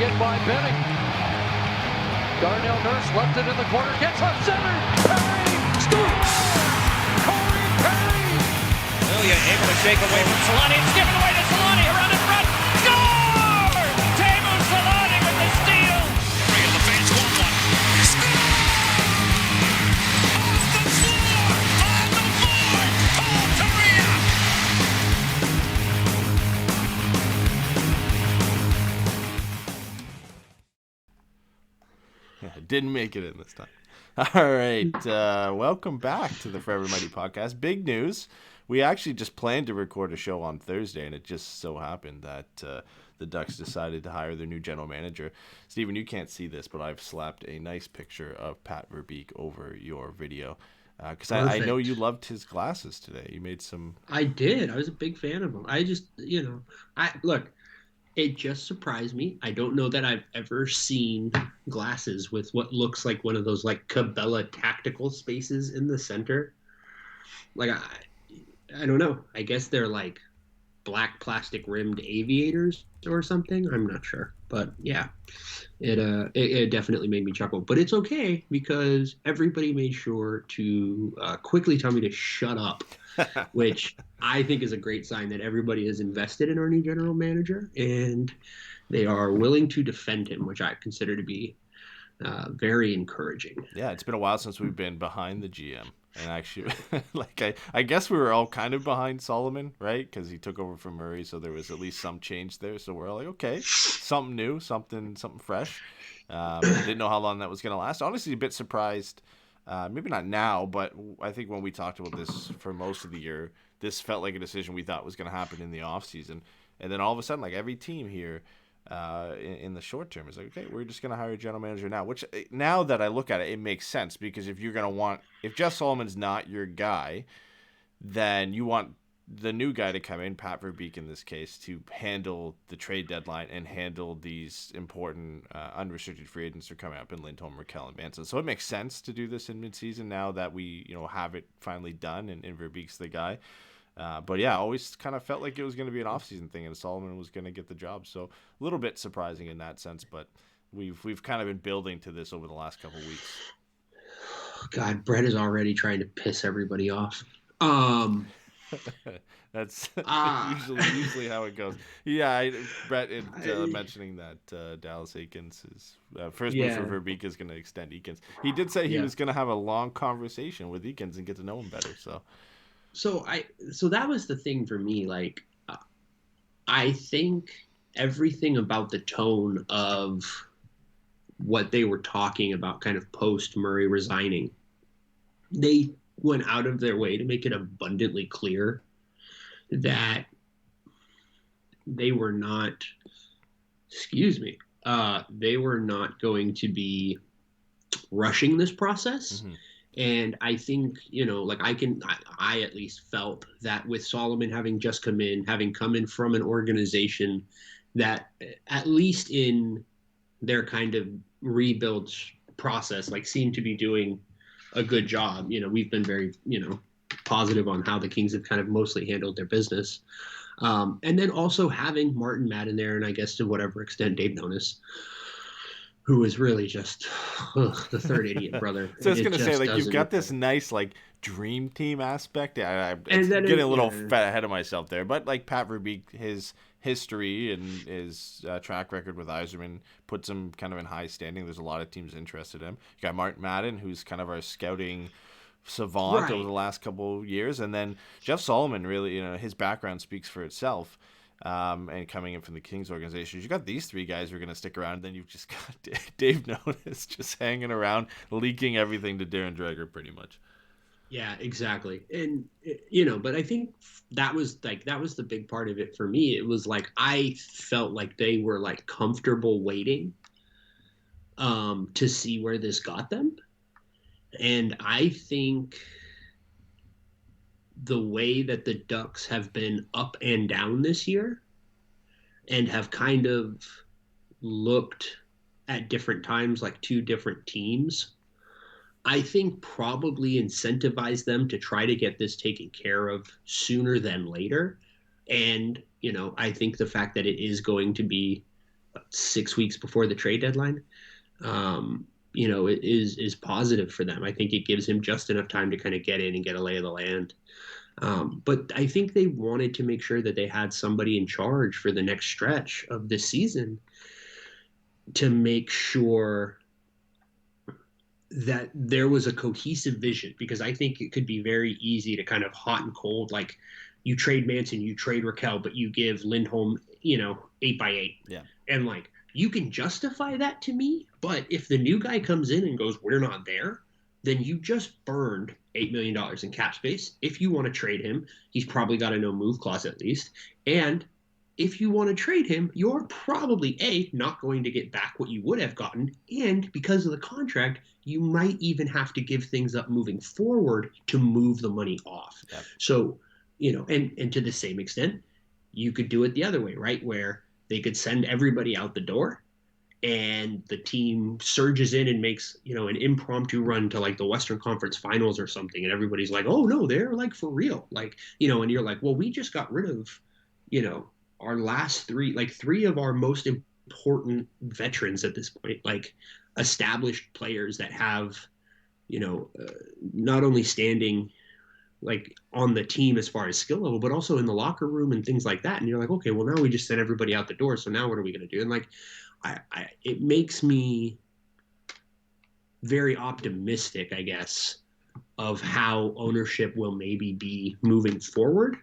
again by Benning. Darnell Nurse left it in the corner, gets up center. Perry scores! Corey Perry! Ilya able to shake away from Solani. It's given away to Solani around in front. Score! Teemu Solani with the steal. Three of the fans want one. Score! Off the floor! On the board! Paul Kariya! Yeah, didn't make it in this time. All right, welcome back to the Forever Mighty podcast. Big news. We actually just planned to record a show on Thursday, and it just so happened that the Ducks decided to hire their new general manager. Steven, you can't see this, but I've slapped a nice picture of Pat Verbeek over your video because I know you loved his glasses today. You made some... I did. I was a big fan of him. I just, look, it just surprised me. I don't know that I've ever seen glasses with what looks like one of those like Cabela tactical spaces in the center. Like, I don't know. I guess they're like black plastic rimmed aviators or something. I'm not sure, but yeah, it definitely made me chuckle. But it's okay because everybody made sure to quickly tell me to shut up, which I think is a great sign that everybody has invested in our new general manager and they are willing to defend him, which I consider to be very encouraging. Yeah, it's been a while since we've been behind the GM. And actually, I guess we were all kind of behind Solomon, right? Because he took over from Murray, so there was at least some change there. So we're all like, okay, something new, something fresh. Didn't know how long that was going to last. Honestly, a bit surprised. Maybe not now, but I think when we talked about this for most of the year, this felt like a decision we thought was going to happen in the offseason. And then all of a sudden, like every team here in the short term is like, okay, we're just going to hire a general manager now, which now that I look at it, it makes sense because if you're going to if Jeff Solomon's not your guy, then you want the new guy to come in, Pat Verbeek in this case, to handle the trade deadline and handle these important unrestricted free agents who are coming up in Lindholm, Rakell, and Manson. So it makes sense to do this in midseason now that we have it finally done and Verbeek's the guy. But yeah, always kind of felt like it was going to be an off-season thing and Solomon was going to get the job. So a little bit surprising in that sense, but we've kind of been building to this over the last couple of weeks. God, Brett is already trying to piss everybody off. That's usually how it goes. Yeah, Brett mentioning that Dallas Eakins is first move for Verbeek is going to extend Eakins. He did say he was going to have a long conversation with Eakins and get to know him better. So that was the thing for me. Like, I think everything about the tone of what they were talking about kind of post Murray resigning, they went out of their way to make it abundantly clear that they were not, they were not going to be rushing this process. Mm-hmm. And I think, I at least felt that with Solomon having just come in from an organization that at least in their kind of rebuild process, like seemed to be doing a good job. We've been very, positive on how the Kings have kind of mostly handled their business. And then also having Martin Madden there, and I guess to whatever extent Dave Nonis, who is really just the third idiot brother. So I was going to say, like, you've got this nice, like, dream team aspect. I'm getting a little fat ahead of myself there. But, like, Pat Verbeek, his history and his track record with Yzerman puts him kind of in high standing. There's a lot of teams interested in him. You got Martin Madden, who's kind of our scouting savant over the last couple of years. And then Jeff Solomon, really, his background speaks for itself. And coming in from the Kings organization, you got these three guys who are going to stick around. And then you've just got Dave Nonis just hanging around, leaking everything to Darren Dreger, pretty much. Yeah, exactly. And but I think that was the big part of it for me. It was like I felt like they were like comfortable waiting to see where this got them, and I think the way that the Ducks have been up and down this year and have kind of looked at different times like two different teams, I think probably incentivized them to try to get this taken care of sooner than later. And, I think the fact that it is going to be 6 weeks before the trade deadline, it is positive for them. I think it gives him just enough time to kind of get in and get a lay of the land. But I think they wanted to make sure that they had somebody in charge for the next stretch of this season to make sure that there was a cohesive vision, because I think it could be very easy to kind of hot and cold, like you trade Manson, you trade Raquel, but you give Lindholm, 8x8. Yeah. And like, you can justify that to me, but if the new guy comes in and goes, we're not there, then you just burned $8 million in cap space. If you want to trade him, he's probably got a no move clause at least. And if you want to trade him, you're probably not going to get back what you would have gotten. And because of the contract, you might even have to give things up moving forward to move the money off. Yep. So, and to the same extent, you could do it the other way, right? Where they could send everybody out the door and the team surges in and makes, an impromptu run to like the Western Conference Finals or something. And everybody's like, oh no, they're like for real. Like, and you're like, well, we just got rid of, our last three of our most important veterans at this point, like established players that have, not only standing like on the team as far as skill level, but also in the locker room and things like that. And you're like, okay, well now we just sent everybody out the door. So now what are we going to do? And like, it makes me very optimistic, I guess, of how ownership will maybe be moving forward.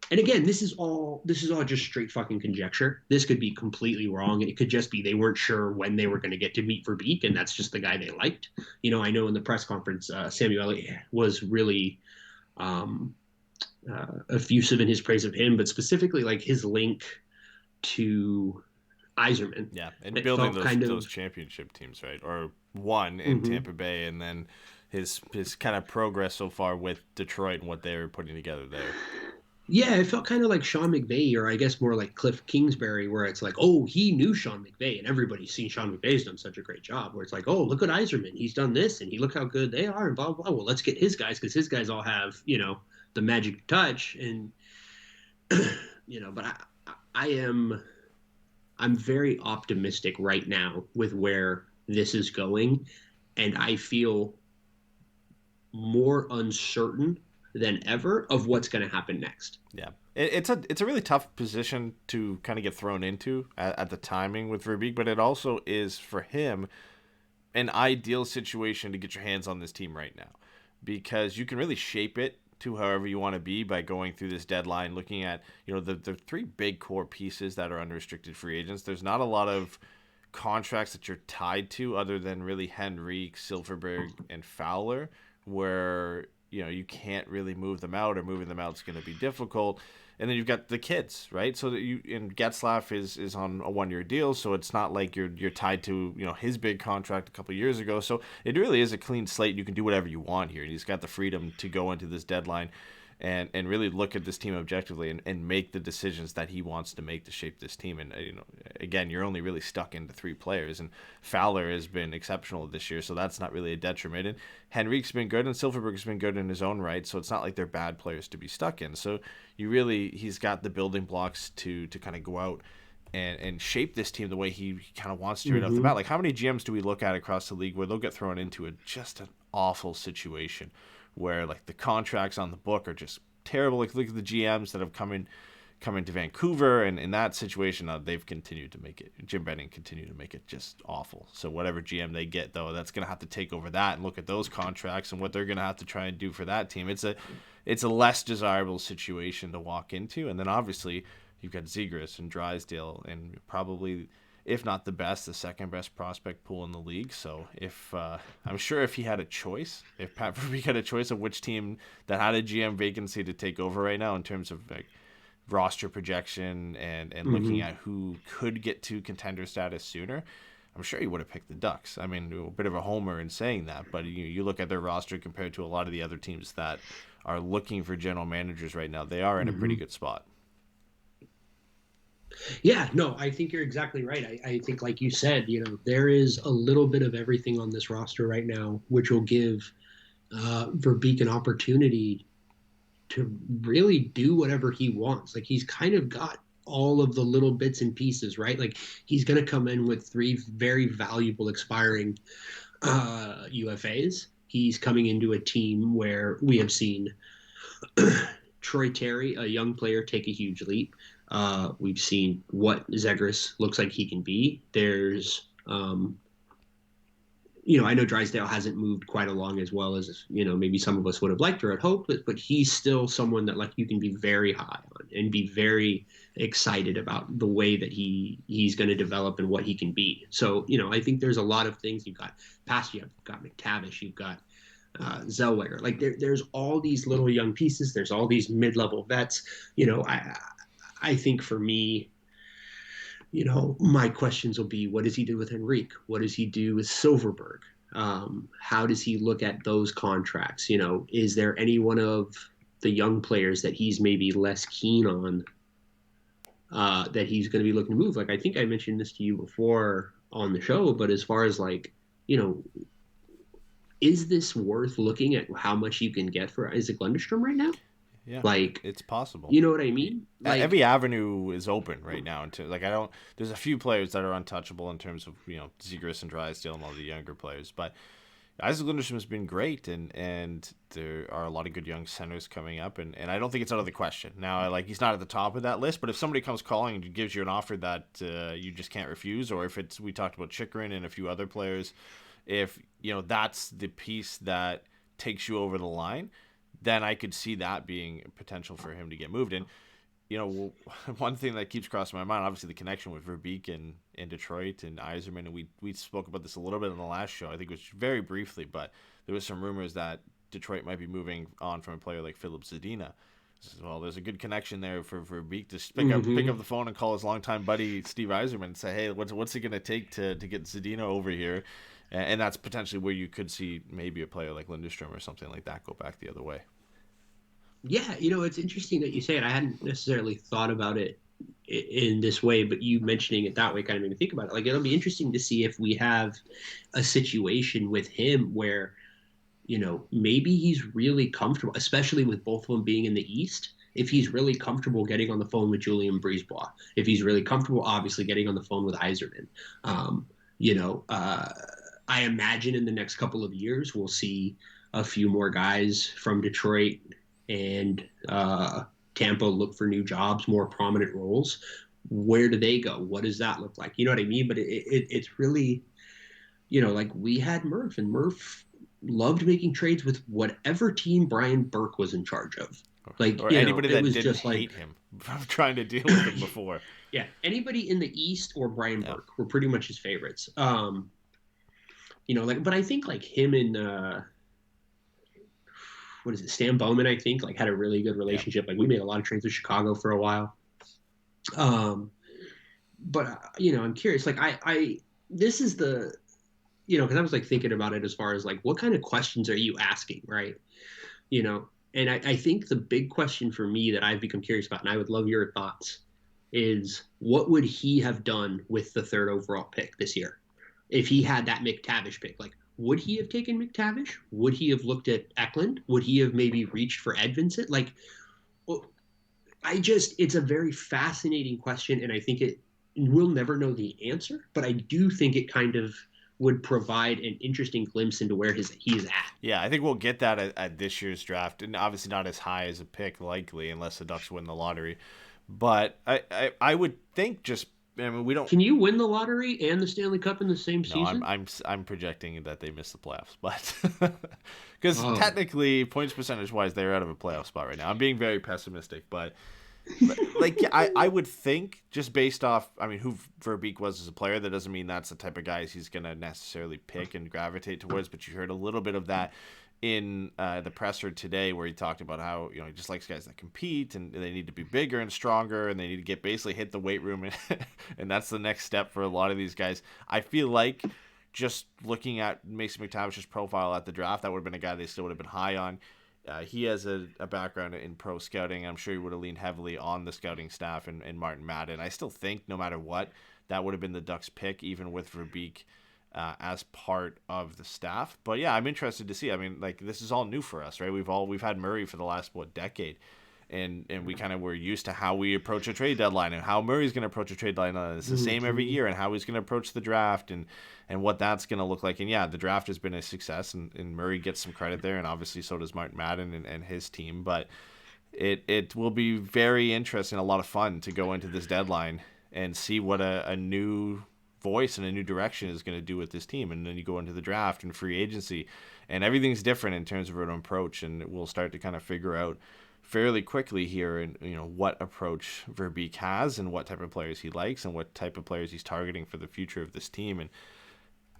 And again, this is all just straight fucking conjecture. This could be completely wrong. It could just be they weren't sure when they were going to get to meet Verbeek, and that's just the guy they liked. I know in the press conference, Samuel Elliott was really effusive in his praise of him, but specifically like his link to Yzerman. Yeah, and building those championship teams, right? Or one in Tampa Bay, and then his kind of progress so far with Detroit and what they were putting together there. Yeah, it felt kind of like Sean McVay, or I guess more like Cliff Kingsbury, where it's like, oh, he knew Sean McVay, and everybody's seen Sean McVay's done such a great job, where it's like, oh, look at Yzerman, he's done this, and look how good they are, and blah, blah, blah. Well, let's get his guys, because his guys all have, the magic touch, and, but I'm very optimistic right now with where this is going, and I feel more uncertain than ever of what's going to happen next. Yeah, it's a really tough position to kind of get thrown into at the timing with Verbeek, but it also is for him an ideal situation to get your hands on this team right now, because you can really shape it to however you want to be by going through this deadline, looking at the three big core pieces that are unrestricted free agents. There's not a lot of contracts that you're tied to other than really Henrique, Silfverberg, and Fowler, where you can't really move them out, or moving them out is going to be difficult. And then you've got the kids, right? So that Getzlaf is on a 1-year deal, so it's not like you're tied to his big contract a couple of years ago. So it really is a clean slate. You can do whatever you want here. And he's got the freedom to go into this deadline and really look at this team objectively and make the decisions that he wants to make to shape this team. And again, you're only really stuck into 3 players, and Fowler has been exceptional this year, so that's not really a detriment. And Henrique's been good, and Silfverberg's been good in his own right, so it's not like they're bad players to be stuck in. So he's got the building blocks to kind of go out and shape this team the way he kind of wants to right off the bat. Like, how many GMs do we look at across the league where they'll get thrown into just an awful situation where like the contracts on the book are just terrible? Like, look at the GMs that have come into Vancouver, and in that situation, they've continued to make it. Jim Benning continued to make it just awful. So whatever GM they get, though, that's going to have to take over that and look at those contracts and what they're going to have to try and do for that team. It's a less desirable situation to walk into. And then obviously you've got Zegras and Drysdale, and probably, if not the best, the second best prospect pool in the league. So I'm sure if he had a choice, if Pat Verbeek had a choice of which team that had a GM vacancy to take over right now in terms of like roster projection and looking at who could get to contender status sooner, I'm sure he would have picked the Ducks. I mean, a bit of a homer in saying that, but you look at their roster compared to a lot of the other teams that are looking for general managers right now, they are in a pretty good spot. Yeah, no, I think you're exactly right. I think, like you said, there is a little bit of everything on this roster right now, which will give Verbeek an opportunity to really do whatever he wants. Like, he's kind of got all of the little bits and pieces, right? Like he's going to come in with 3 very valuable expiring UFAs. He's coming into a team where we have seen Troy Terry, a young player, take a huge leap. We've seen what Zegras looks like he can be. There's, I know Drysdale hasn't moved quite along as well as, maybe some of us would have liked or had hoped, but he's still someone that like you can be very high on and be very excited about the way that he's going to develop and what he can be. So, I think there's a lot of things. You've got Pastujov, you've got McTavish, you've got Zellweger. Like there's all these little young pieces. There's all these mid-level vets. I think for me, my questions will be, what does he do with Henrique? What does he do with Silverberg? How does he look at those contracts? Is there any one of the young players that he's maybe less keen on that he's going to be looking to move? Like, I think I mentioned this to you before on the show, but as far as like, is this worth looking at how much you can get for Isaac Lundestrom right now? Yeah, like it's possible. You know what I mean? Like, every avenue is open right now. There's a few players that are untouchable in terms of Zegras and Drysdale and all the younger players. But Isaac Lundestrom has been great, and there are a lot of good young centers coming up, and I don't think it's out of the question. Now, he's not at the top of that list, but if somebody comes calling and gives you an offer that you just can't refuse, or if we talked about Chychrun and a few other players, if that's the piece that takes you over the line, then I could see that being potential for him to get moved. And, one thing that keeps crossing my mind, obviously the connection with Verbeek in Detroit and Yzerman, and we spoke about this a little bit in the last show, I think it was very briefly, but there was some rumors that Detroit might be moving on from a player like Filip Zadina. Well, there's a good connection there for Verbeek to pick up the phone and call his longtime buddy Steve Yzerman and say, hey, what's it going to take to get Zadina over here? And that's potentially where you could see maybe a player like Lundestrom or something like that go back the other way. Yeah, it's interesting that you say it. I hadn't necessarily thought about it in this way, but you mentioning it that way kind of made me think about it. Like, it'll be interesting to see if we have a situation with him where, maybe he's really comfortable, especially with both of them being in the East. If he's really comfortable getting on the phone with Julien Brisebois, if he's really comfortable, obviously getting on the phone with Yzerman, I imagine in the next couple of years, we'll see a few more guys from Detroit and Tampa look for new jobs, more prominent roles. Where do they go? What does that look like? You know what I mean? But it's really, like we had Murph, and Murph loved making trades with whatever team Brian Burke was in charge of. Or anybody that didn't hate him from trying to deal with him before. Yeah, anybody in the East or Brian Burke were pretty much his favorites. But I think like him and Stan Bowman, I think, like had a really good relationship. Like we made a lot of trades with Chicago for a while. But I'm curious, like this is the, because I was like thinking about it as far as like, what kind of questions are you asking? Right. And I think the big question for me that I've become curious about, and I would love your thoughts, is what would he have done with the 3rd overall pick this year? If he had that McTavish pick, like, would he have taken McTavish? Would he have looked at Eklund? Would he have maybe reached for Ed Vincent? Like, it's a very fascinating question, and I think we'll never know the answer, but I do think it kind of would provide an interesting glimpse into where he is at. Yeah, I think we'll get that at this year's draft, and obviously not as high as a pick, likely, unless the Ducks win the lottery. But I would think we don't. Can you win the lottery and the Stanley Cup in the same season? I'm projecting that they miss the playoffs, but because technically, points percentage wise, they're out of a playoff spot right now. I'm being very pessimistic, but I would think just based off, who Verbeek was as a player, that doesn't mean that's the type of guys he's going to necessarily pick and gravitate towards. But you heard a little bit of that in the presser today, where he talked about how he just likes guys that compete, and they need to be bigger and stronger, and they need to basically hit the weight room, and that's the next step for a lot of these guys. I feel like just looking at Mason McTavish's profile at the draft, that would have been a guy they still would have been high on. He has a background in pro scouting. I'm sure he would have leaned heavily on the scouting staff and Martin Madden. I still think no matter what, that would have been the Ducks pick, even with Verbeek as part of the staff. But yeah, I'm interested to see. This is all new for us, right? We've had Murray for the last decade, And we kind of were used to how we approach a trade deadline and how Murray's going to approach a trade deadline. It's the same every year, and how he's going to approach the draft and what that's going to look like. And yeah, the draft has been a success, and Murray gets some credit there, and obviously so does Martin Madden and his team. But it will be very interesting, a lot of fun to go into this deadline and see what a new voice and a new direction is going to do with this team. And then you go into the draft and free agency, and everything's different in terms of an approach, and we'll start to kind of figure out fairly quickly here, and what approach Verbeek has, and what type of players he likes, and what type of players he's targeting for the future of this team.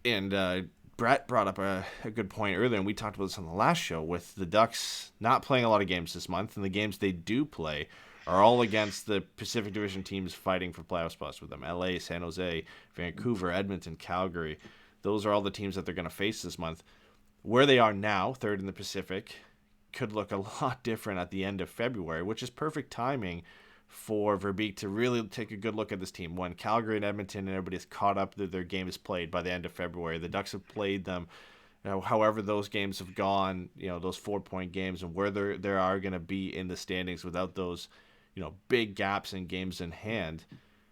And Brett brought up a good point earlier, and we talked about this on the last show, with the Ducks not playing a lot of games this month, and the games they do play are all against the Pacific Division teams fighting for playoff spots with them: LA, San Jose, Vancouver, Edmonton, Calgary. Those are all the teams that they're going to face this month. Where they are now, third in the Pacific, could look a lot different at the end of February, which is perfect timing for Verbeek to really take a good look at this team. When Calgary and Edmonton and everybody's caught up, their game is played by the end of February. The Ducks have played them, however those games have gone, those 4-point games, and where there are going to be in the standings without those, big gaps in games in hand.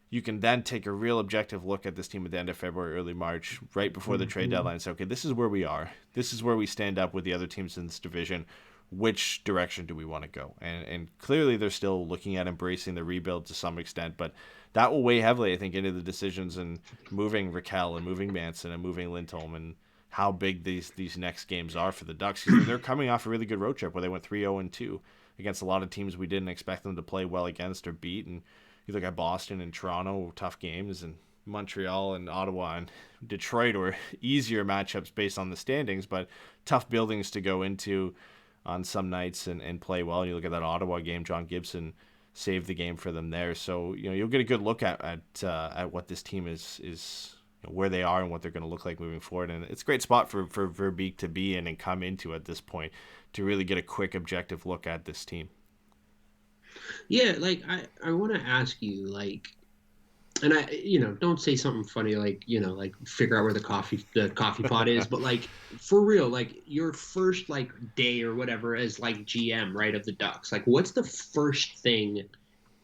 You can then take a real objective look at this team at the end of February, early March, right before the trade deadline, and say, okay, this is where we are. This is where we stand up with the other teams in this division. Which direction do we want to go? And clearly they're still looking at embracing the rebuild to some extent, but that will weigh heavily, I think, into the decisions in moving Raquel and moving Manson and moving Lindholm, and how big these next games are for the Ducks. They're coming off a really good road trip where they went 3-0-2 against a lot of teams we didn't expect them to play well against or beat. And you look at Boston and Toronto, tough games, and Montreal and Ottawa and Detroit were easier matchups based on the standings, but tough buildings to go into on some nights and play well. You look at that Ottawa game, John Gibson saved the game for them there. So you'll get a good look at what this team is where they are and what they're going to look like moving forward. And it's a great spot for Verbeek to be in and come into at this point, to really get a quick objective look at this team. Yeah, I want to ask you, and I, don't say something funny like figure out where the coffee pot is, but for real, your first day or whatever as GM, right, of the Ducks, what's the first thing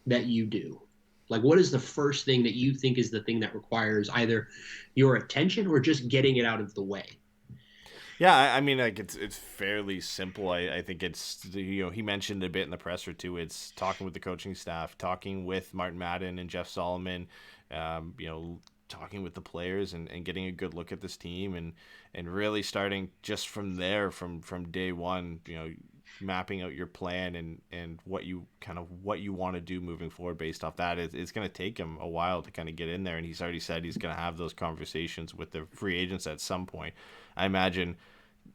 that you do? What is the first thing that you think is the thing that requires either your attention or just getting it out of the way? Yeah, I mean, it's fairly simple. I think it's, he mentioned a bit in the presser too. It's talking with the coaching staff, talking with Martin Madden and Jeff Solomon, talking with the players and getting a good look at this team and really starting just from there, from day one, mapping out your plan and what you want to do moving forward based off that. It's going to take him a while to kind of get in there, and he's already said he's going to have those conversations with the free agents at some point. I imagine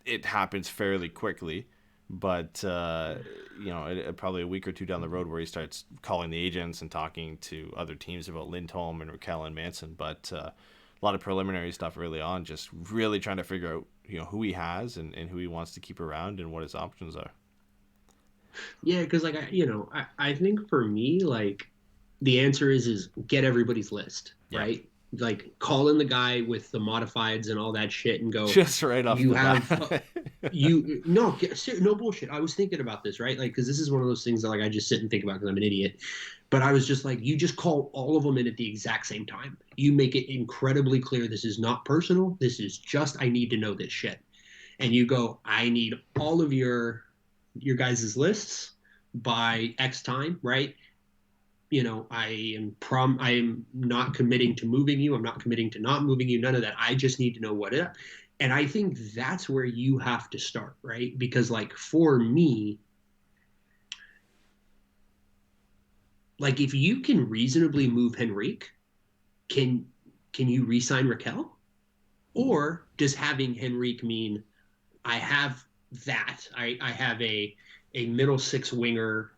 it happens fairly quickly, but probably a week or two down the road where he starts calling the agents and talking to other teams about Lindholm and Raquel and Manson. But a lot of preliminary stuff early on, just really trying to figure out who he has and who he wants to keep around and what his options are. Yeah, because I think for me, the answer is get everybody's list, right? Call in the guy with the modifieds and all that shit and go, just right off you the have bat. no bullshit. I was thinking about this, right? Because this is one of those things that I just sit and think about because I'm an idiot. But I was just you just call all of them in at the exact same time. You make it incredibly clear this is not personal. This is just, I need to know this shit. And you go, I need all of your guys' lists by X time, right? I am not committing to moving you. I'm not committing to not moving you. None of that. I just need to know what it. And I think that's where you have to start, right? Because for me, if you can reasonably move Henrique, can you re-sign Raquel? Or does having Henrique mean I have that? I have a middle six winger,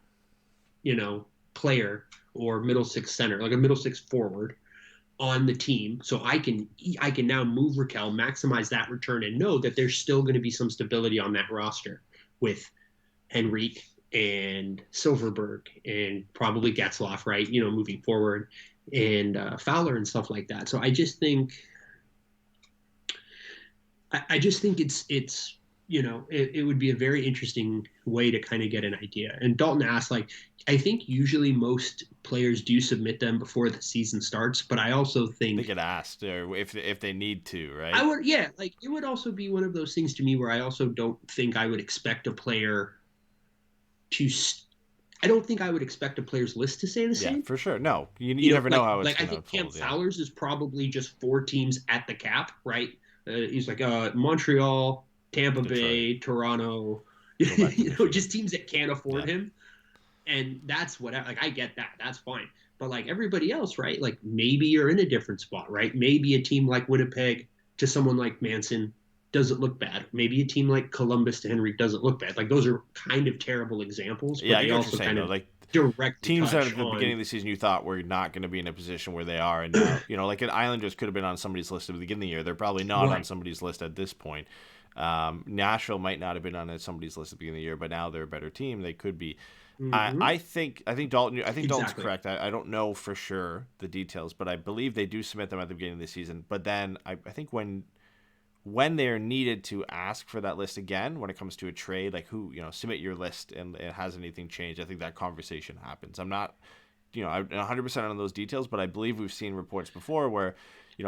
player, or middle six center, a middle six forward on the team, so I can now move Raquel, maximize that return, and know that there's still going to be some stability on that roster with Henrique and Silverberg and probably Getzlaf, right? Moving forward, and Fowler and stuff like that. So I just think it's it would be a very interesting way to kind of get an idea. And Dalton asked, like, I think usually most players do submit them before the season starts, but I also think They get asked, or if they need to, right? I would, yeah, like it would also be one of those things to me where I also don't think I would expect a player to. I don't think I would expect a player's list to say the same. Yeah, for sure. No, you never know how it's like I going to think unfold. Cam Fowler's is probably just 4 teams at the cap, right? He's like Montreal, Tampa Bay, Toronto, just teams that can't afford him. And that's what, like, I get that. That's fine. But like everybody else, right? Like maybe you're in a different spot, right? Maybe a team like Winnipeg to someone like Manson doesn't look bad. Maybe a team like Columbus to Henry doesn't look bad. Like those are kind of terrible examples. But Yeah, they I also get what you're saying, kind though. of Like direct teams that touch at the beginning of the season you thought were not going to be in a position where they are, and now, like an Islanders could have been on somebody's list at the beginning of the year. They're probably not on somebody's list at this point. Nashville might not have been on somebody's list at the beginning of the year, but now they're a better team. They could be. I think Dalton. Dalton's correct. I don't know for sure the details, but I believe they do submit them at the beginning of the season. But then I think when they're needed to ask for that list again, when it comes to a trade, like who, submit your list and it has anything changed, I think that conversation happens. I'm not, I'm 100% on those details, but I believe we've seen reports before where,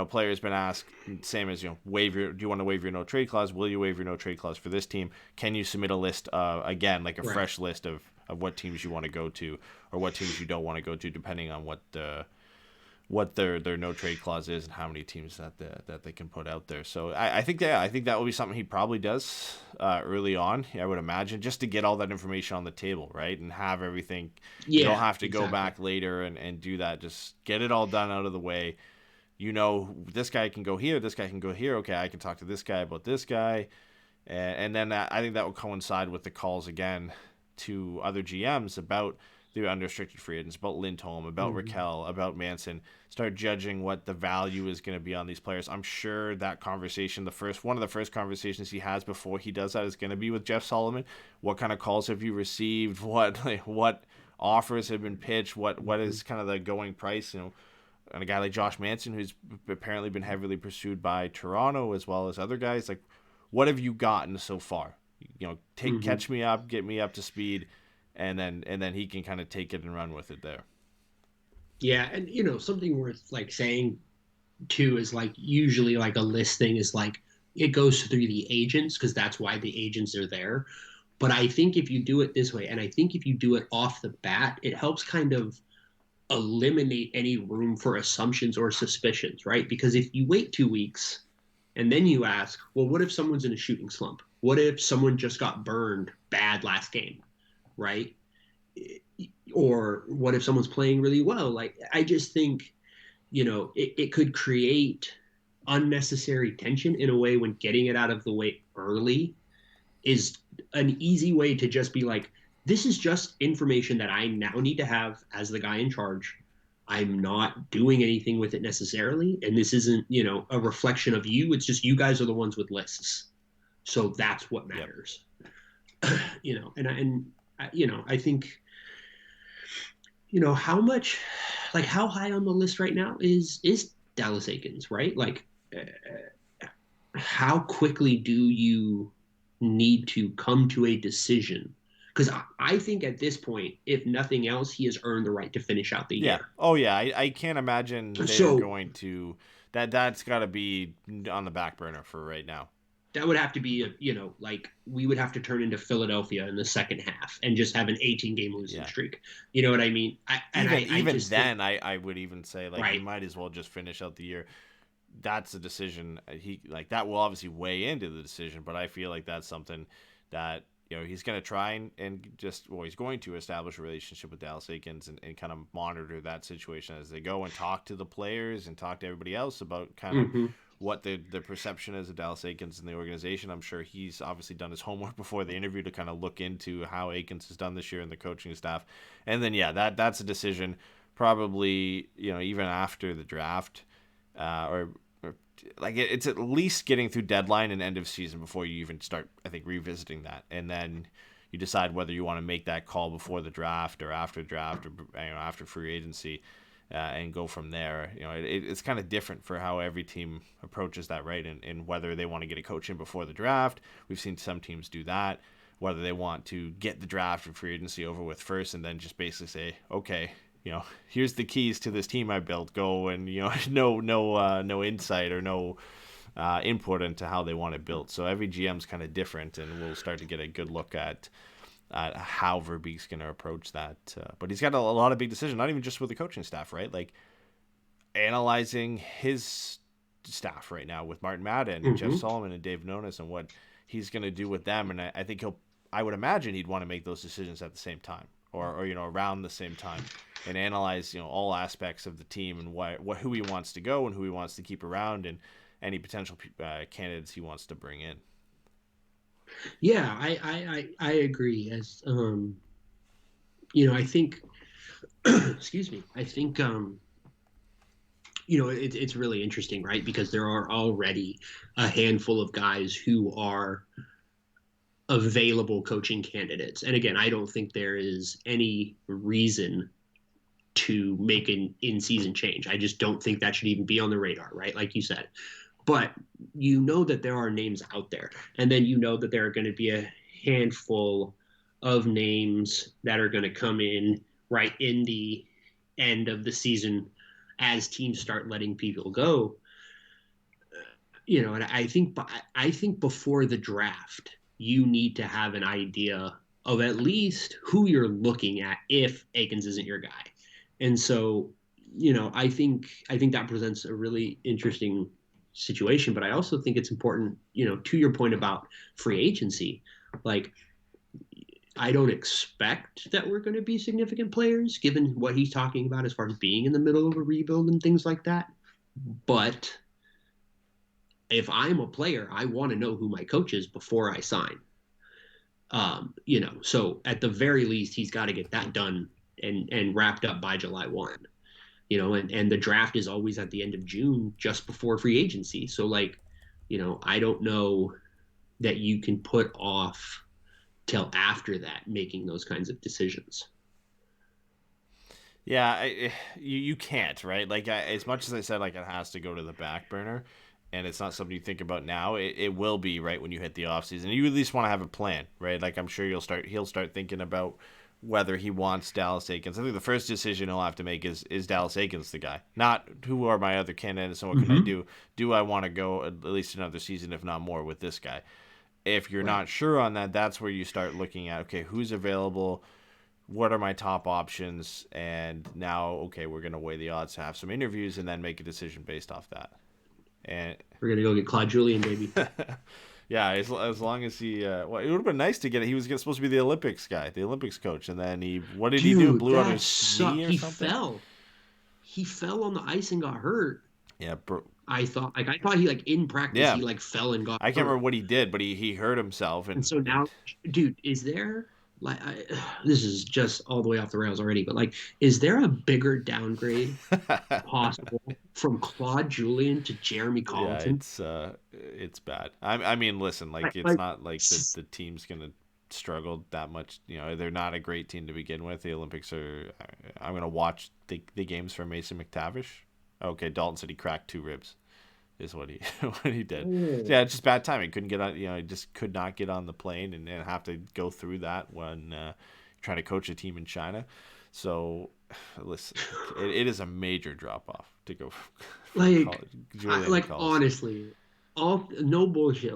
players been asked, same as, do you want to waive your no trade clause? Will you waive your no trade clause for this team? Can you submit a list, again, like a fresh list of what teams you want to go to or what teams you don't want to go to, depending on what their no trade clause is and how many teams that they can put out there. So I think that will be something he probably does early on. I would imagine, just to get all that information on the table, right, and have everything. You don't have to go back later and do that. Just get it all done out of the way. This guy can go here. This guy can go here. Okay, I can talk to this guy about this guy, and then I think that will coincide with the calls again to other GMs about the unrestricted free agents, about Lindholm, about Raquel, about Manson. Start judging what the value is going to be on these players. I'm sure that conversation, one of the first conversations he has before he does that is going to be with Jeff Solomon. What kind of calls have you received? What offers have been pitched? What is kind of the going price? And a guy like Josh Manson, who's apparently been heavily pursued by Toronto as well as other guys, like, what have you gotten so far? Catch me up, get me up to speed, and then he can kind of take it and run with it there. Yeah, and something worth like saying too is like usually like a list thing is like it goes through the agents because that's why the agents are there. But I think if you do it this way, and I think if you do it off the bat, it helps kind of eliminate any room for assumptions or suspicions, right? Because if you wait 2 weeks and then you ask, well, what if someone's in a shooting slump? What if someone just got burned bad last game, right? Or what if someone's playing really well? Like, I just think, it could create unnecessary tension in a way when getting it out of the way early is an easy way to just be like, this is just information that I now need to have as the guy in charge. I'm not doing anything with it necessarily. And this isn't, a reflection of you. It's just you guys are the ones with lists. So that's what matters. Yep. I think, how much, like how high on the list right now is Dallas Eakins, right? Like how quickly do you need to come to a decision? Because I think at this point, if nothing else, he has earned the right to finish out the year. Yeah. Oh, yeah. I can't imagine they're going to – that's got to be on the back burner for right now. That would have to be, like we would have to turn into Philadelphia in the second half and just have an 18-game losing streak. You know what I mean? I would even say, like, you might as well just finish out the year. That's a decision. That will obviously weigh into the decision, but I feel like that's something that – he's going to try and he's going to establish a relationship with Dallas Eakins and kind of monitor that situation as they go and talk to the players and talk to everybody else about kind of what the perception is of Dallas Eakins in the organization. I'm sure he's obviously done his homework before the interview to kind of look into how Eakins has done this year and the coaching staff. And then, that's a decision probably, even after the draft it's at least getting through deadline and end of season before you even start, I think, revisiting that. And then you decide whether you want to make that call before the draft or after draft or after free agency. and go from there. It's kind of different for how every team approaches that, right? And whether they want to get a coach in before the draft. We've seen some teams do that. Whether they want to get the draft and free agency over with first and then just basically say, okay, here's the keys to this team I built. Go and, no insight or no input into how they want it built. So every GM's kind of different, and we'll start to get a good look at how Verbeek's going to approach that. But he's got a lot of big decisions, not even just with the coaching staff, right? Like analyzing his staff right now with Martin Madden, and Jeff Solomon, and Dave Nonis, and what he's going to do with them. And I think I would imagine he'd want to make those decisions at the same time, or around the same time, and analyze all aspects of the team and who he wants to go and who he wants to keep around, and any potential candidates he wants to bring in. Yeah, I agree. As I think, excuse me, I think it's really interesting, right? Because there are already a handful of guys who are available coaching candidates, and again, I don't think there is any reason to make an in-season change. I just don't think that should even be on the radar, right? Like you said. But that there are names out there, and then that there are going to be a handful of names that are going to come in right in the end of the season as teams start letting people go. And I think before the draft, you need to have an idea of at least who you're looking at if Akins isn't your guy. And so, I think that presents a really interesting situation, but I also think it's important, to your point about free agency, like I don't expect that we're going to be significant players given what he's talking about as far as being in the middle of a rebuild and things like that. But if I'm a player, I want to know who my coach is before I sign. So at the very least, he's got to get that done and wrapped up by July 1. And the draft is always at the end of June, just before free agency. So I don't know that you can put off till after that making those kinds of decisions. Yeah, you can't, right? Like as much as I said, like it has to go to the back burner, and it's not something you think about now. It will be right when you hit the offseason. You at least want to have a plan, right? Like I'm sure he'll start thinking about whether he wants Dallas Akins. I think the first decision he'll have to make is Dallas Akins the guy? Not who are my other candidates and what can I do? Do I want to go at least another season, if not more, with this guy? If you're not sure on that, that's where you start looking at, okay, who's available? What are my top options? And now, okay, we're going to weigh the odds to have some interviews and then make a decision based off that. And we're going to go get Claude Julien, baby. Yeah, as long as he, it would have been nice to get it. He was supposed to be the Olympics guy, the Olympics coach, and then what did he do? Blew out his knee or something? He fell on the ice and got hurt. Yeah, I thought he in practice he fell and got hurt. I can't remember what he did, but he hurt himself. And so now, dude, is there this is just all the way off the rails already, but is there a bigger downgrade possible from Claude Julien to Jeremy Colleton? Yeah, it's bad. I mean, listen, it's not like the team's gonna struggle that much. They're not a great team to begin with. The Olympics are. I'm gonna watch the games for Mason McTavish. Okay, Dalton said he cracked 2 ribs. Is what he did. Yeah, it's just bad timing. Couldn't get on. He just could not get on the plane and have to go through that when trying to coach a team in China. So, listen, it is a major drop off to go from college. Honestly, no bullshit.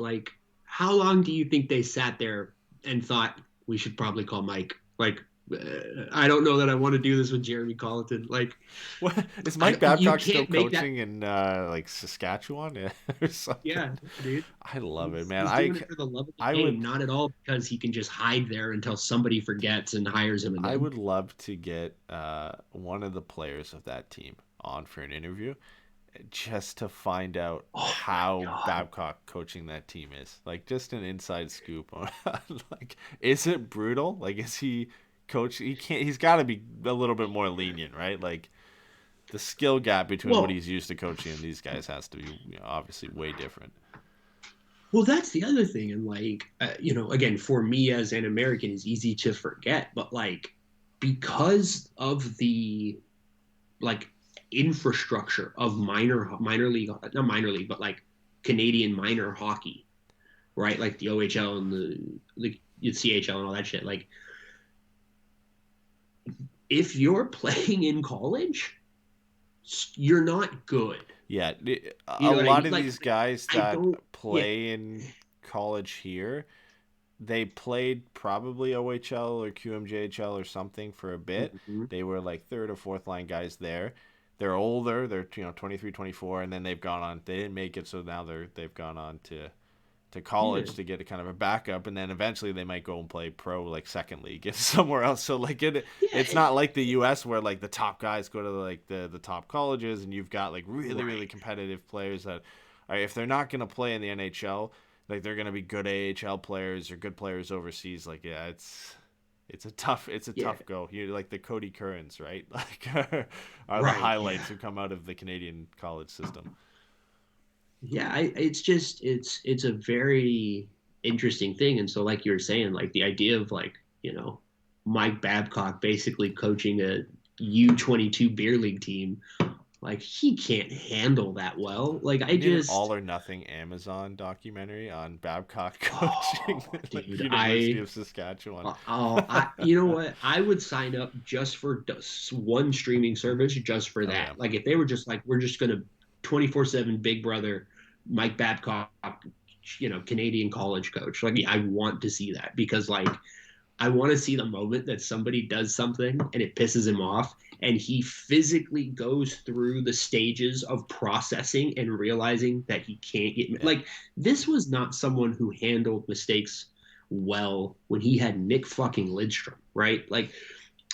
How long do you think they sat there and thought we should probably call Mike? I don't know that I want to do this with Jeremy Colleton. What is Mike Babcock still coaching in Saskatchewan or something? Yeah, dude. I love it, man. He's doing it for the love of the game, not at all because he can just hide there until somebody forgets and hires him again. I would love to get one of the players of that team on for an interview, just to find out how Babcock coaching that team is. Just an inside scoop on is it brutal? Is he coach? He's got to be a little bit more lenient, right? The skill gap between what he's used to coaching and these guys has to be obviously way different. Well, that's the other thing. And again, for me as an American, it's easy to forget, but because of the infrastructure of minor league, not minor league, but like Canadian minor hockey, right? Like the OHL and the CHL and all that shit. Like, if you're playing in college, you're not good. Yeah, a You know what I lot mean? of Like, these guys I that don't- play in college here, they played probably OHL or QMJHL or something for a bit. Mhm. They were like third or fourth line guys there. They're older, they're 23, 24, and then they've gone on. They didn't make it, so now they've gone on to college to get a kind of a backup, and then eventually they might go and play pro like second league somewhere else. So like it's not like the US where like the top guys go to like the top colleges, and you've got like really competitive players that are, if they're not going to play in the NHL, like they're going to be good AHL players or good players overseas. Like, yeah, it's a tough go. You like the Cody Currens, right? Like are the highlights who come out of the Canadian college system. Yeah, it's a very interesting thing. And so, like you were saying, like the idea of like, Mike Babcock basically coaching a U22 beer league team, like he can't handle that well. Like I did an All or Nothing Amazon documentary on Babcock coaching at University of Saskatchewan. You know what? I would sign up just for one streaming service just for that. Yeah. Like if they were just like, we're just gonna 24/7 Big Brother Mike Babcock, Canadian college coach. Like, I want to see that because, like, I want to see the moment that somebody does something and it pisses him off, and he physically goes through the stages of processing and realizing that he can't get like. This was not someone who handled mistakes well when he had Nick fucking Lidstrom, right? Like,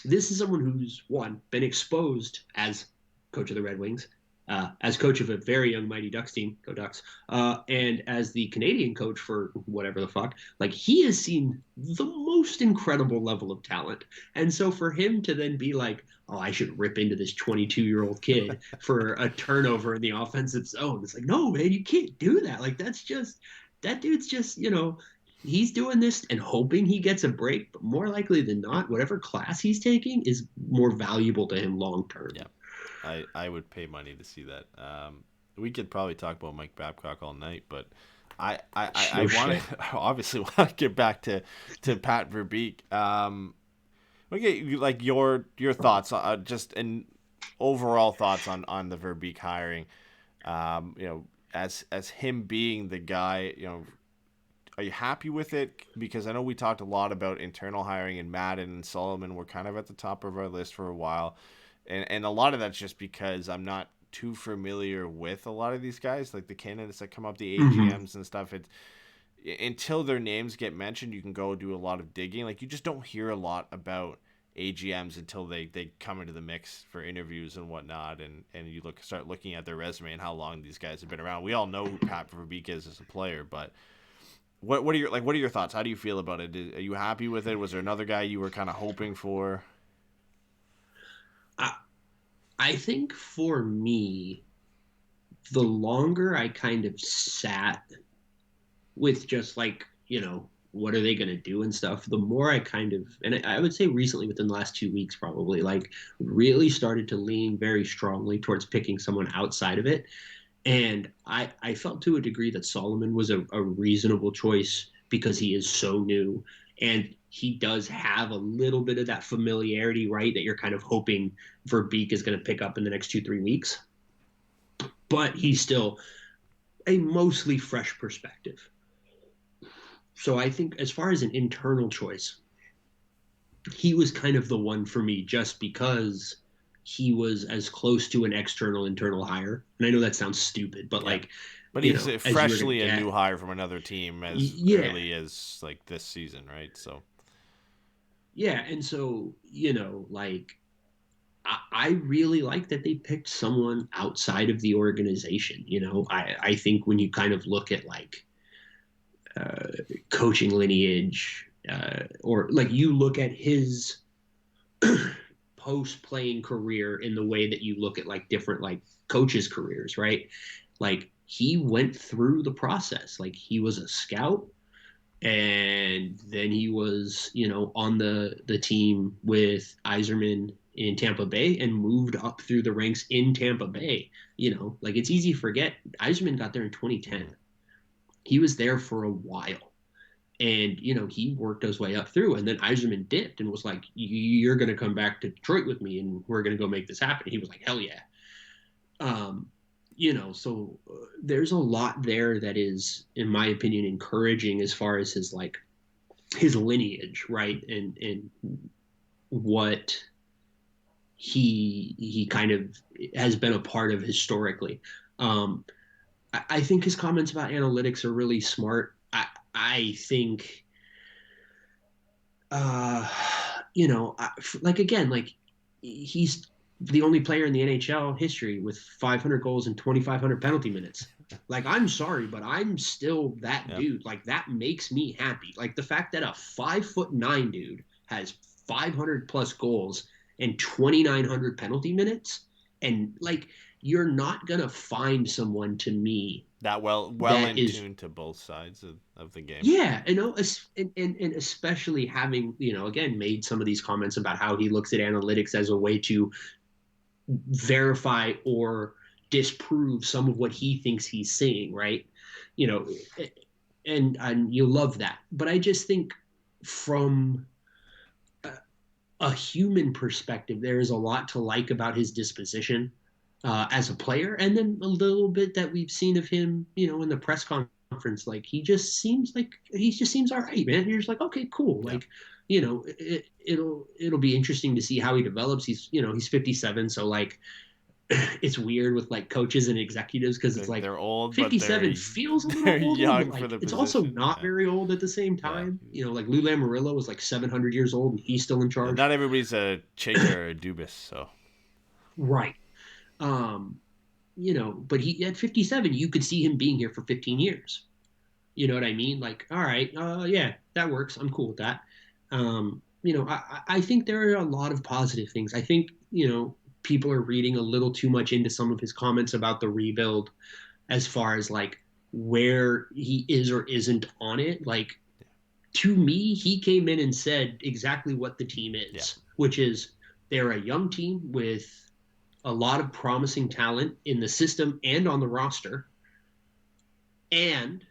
this is someone who's been exposed as coach of the Red Wings, as coach of a very young Mighty Ducks team, go Ducks, and as the Canadian coach for whatever the fuck, like he has seen the most incredible level of talent. And so for him to then be like, oh, I should rip into this 22-year-old kid for a turnover in the offensive zone. It's like, no, man, you can't do that. Like, that dude's just, he's doing this and hoping he gets a break, but more likely than not, whatever class he's taking is more valuable to him long term. Yeah. I would pay money to see that. We could probably talk about Mike Babcock all night, but I obviously want to get back to Pat Verbeek. Okay, like your thoughts, just an overall thoughts on the Verbeek hiring. As him being the guy, are you happy with it? Because I know we talked a lot about internal hiring, and Madden and Sullivan were kind of at the top of our list for a while. And a lot of that's just because I'm not too familiar with a lot of these guys, like the candidates that come up, the AGMs and stuff. It's until their names get mentioned, you can go do a lot of digging. Like, you just don't hear a lot about AGMs until they come into the mix for interviews and whatnot, and you start looking at their resume and how long these guys have been around. We all know who Pat Verbeek is as a player, but what are your thoughts? How do you feel about it? Are you happy with it? Was there another guy you were kind of hoping for? I think for me, the longer I kind of sat with just like, what are they going to do and stuff, the more I kind of, and I would say recently within the last 2 weeks, probably like really started to lean very strongly towards picking someone outside of it. And I felt to a degree that Solomon was a reasonable choice because he is so new. And he does have a little bit of that familiarity, right, that you're kind of hoping Verbeek is going to pick up in the next 2-3 weeks. But he's still a mostly fresh perspective. So I think as far as an internal choice, he was kind of the one for me just because he was as close to an external internal hire. And I know that sounds stupid, but but he's freshly a new hire from another team as early as like this season, right? So yeah, and so I really like that they picked someone outside of the organization. I think when you kind of look at like coaching lineage, or like you look at his post-playing career in the way that you look at like different like coaches' careers, right? Like he went through the process. Like he was a scout. And then he was, on the team with Yzerman in Tampa Bay and moved up through the ranks in Tampa Bay. Like it's easy to forget. Yzerman got there in 2010. He was there for a while. And, he worked his way up through. And then Yzerman dipped and was like, you're going to come back to Detroit with me and we're going to go make this happen. He was like, hell yeah. So there's a lot there that is, in my opinion, encouraging as far as his lineage, right? And what he kind of has been a part of historically. I think his comments about analytics are really smart. I think, he's the only player in the NHL history with 500 goals and 2,500 penalty minutes. Like, I'm sorry, but I'm still that dude. Like, that makes me happy. Like, the fact that a 5'9" dude has 500 plus goals and 2,900 penalty minutes, and like, you're not gonna find someone to me that well in tune to both sides of the game. Yeah, and especially having, again, made some of these comments about how he looks at analytics as a way to verify or disprove some of what he thinks he's seeing, right? And you love that. But I just think from a human perspective, there is a lot to like about his disposition as a player, and then a little bit that we've seen of him, in the press conference. Like, he just seems all right, man. You're just like, okay, cool. Yeah. Like, it'll be interesting to see how he develops. He's 57, so like, it's weird with like coaches and executives because it's like they're old. 57 feels a little old, young but for the it's position. Also not very old at the same time. Yeah. Like Lou Lamoriello was like 700 years old and he's still in charge. Not everybody's a Chayka or a Dubas, so right. But he at 57, you could see him being here for 15 years. You know what I mean? Like, all right, yeah, that works. I'm cool with that. I think there are a lot of positive things. I think, people are reading a little too much into some of his comments about the rebuild as far as like where he is or isn't on it. Like, to me, he came in and said exactly what the team is, which is they're a young team with a lot of promising talent in the system and on the roster. And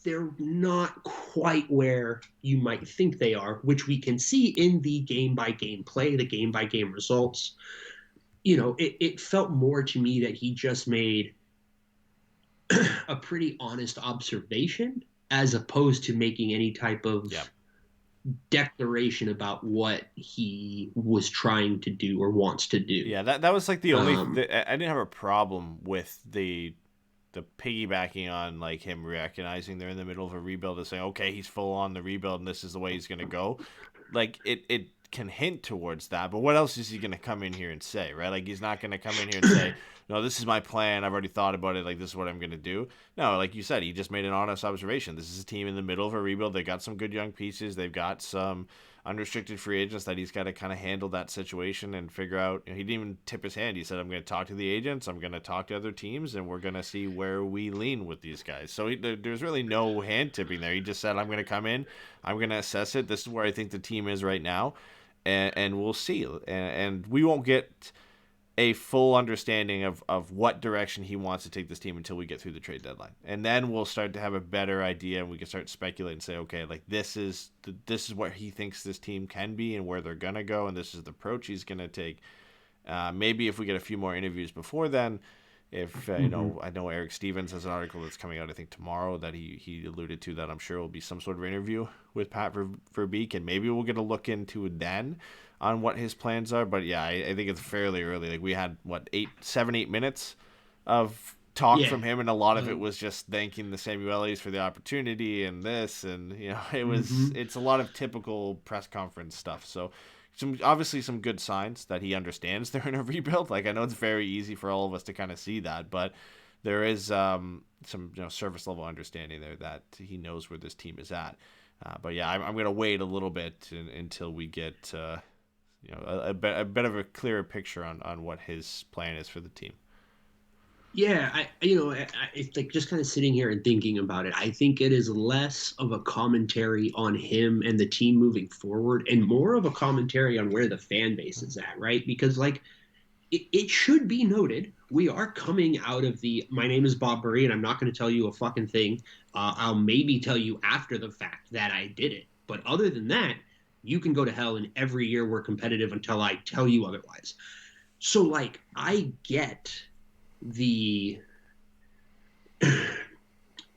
they're not quite where you might think they are, which we can see in the game-by-game play, the game-by-game results. It felt more to me that he just made a pretty honest observation as opposed to making any type of declaration about what he was trying to do or wants to do. Yeah, that was like the only I didn't have a problem with the piggybacking on like him recognizing they're in the middle of a rebuild and saying, okay, he's full on the rebuild and this is the way he's going to go. Like, it can hint towards that, but what else is he going to come in here and say, right? Like, he's not going to come in here and say, no, this is my plan, I've already thought about it, like, this is what I'm going to do. No, like you said, he just made an honest observation. This is a team in the middle of a rebuild. They got some good young pieces. They've got some unrestricted free agents that he's got to kind of handle that situation and figure out. He didn't even tip his hand. He said, I'm going to talk to the agents, I'm going to talk to other teams, and we're going to see where we lean with these guys. So there's really no hand tipping there. He just said, I'm going to come in, I'm going to assess it, this is where I think the team is right now, and we'll see. And we won't get a full understanding of what direction he wants to take this team until we get through the trade deadline. And then we'll start to have a better idea, and we can start to speculate and say, okay, like, this is what he thinks this team can be and where they're going to go, and this is the approach he's going to take. Maybe if we get a few more interviews before then, if, I know Eric Stevens has an article that's coming out, I think tomorrow, that he alluded to that I'm sure will be some sort of interview with Pat Verbeek, and maybe we'll get a look into it then on what his plans are. But yeah, I think it's fairly early. Like, we had 7-8 minutes of talk from him, and a lot of it was just thanking the Samuelis for the opportunity and this, and it's a lot of typical press conference stuff. So obviously some good signs that he understands they're in a rebuild. Like, I know it's very easy for all of us to kind of see that, but there is some surface level understanding there that he knows where this team is at. But yeah, I'm going to wait a little bit until we get a bit of a clearer picture on what his plan is for the team. Yeah, it's like just kind of sitting here and thinking about it. I think it is less of a commentary on him and the team moving forward, and more of a commentary on where the fan base is at, right? Because like it should be noted, we are coming out of the my name is Bob Murray, and I'm not going to tell you a fucking thing. I'll maybe tell you after the fact that I did it, but other than that, you can go to hell. And every year we're competitive until I tell you otherwise. So like I get the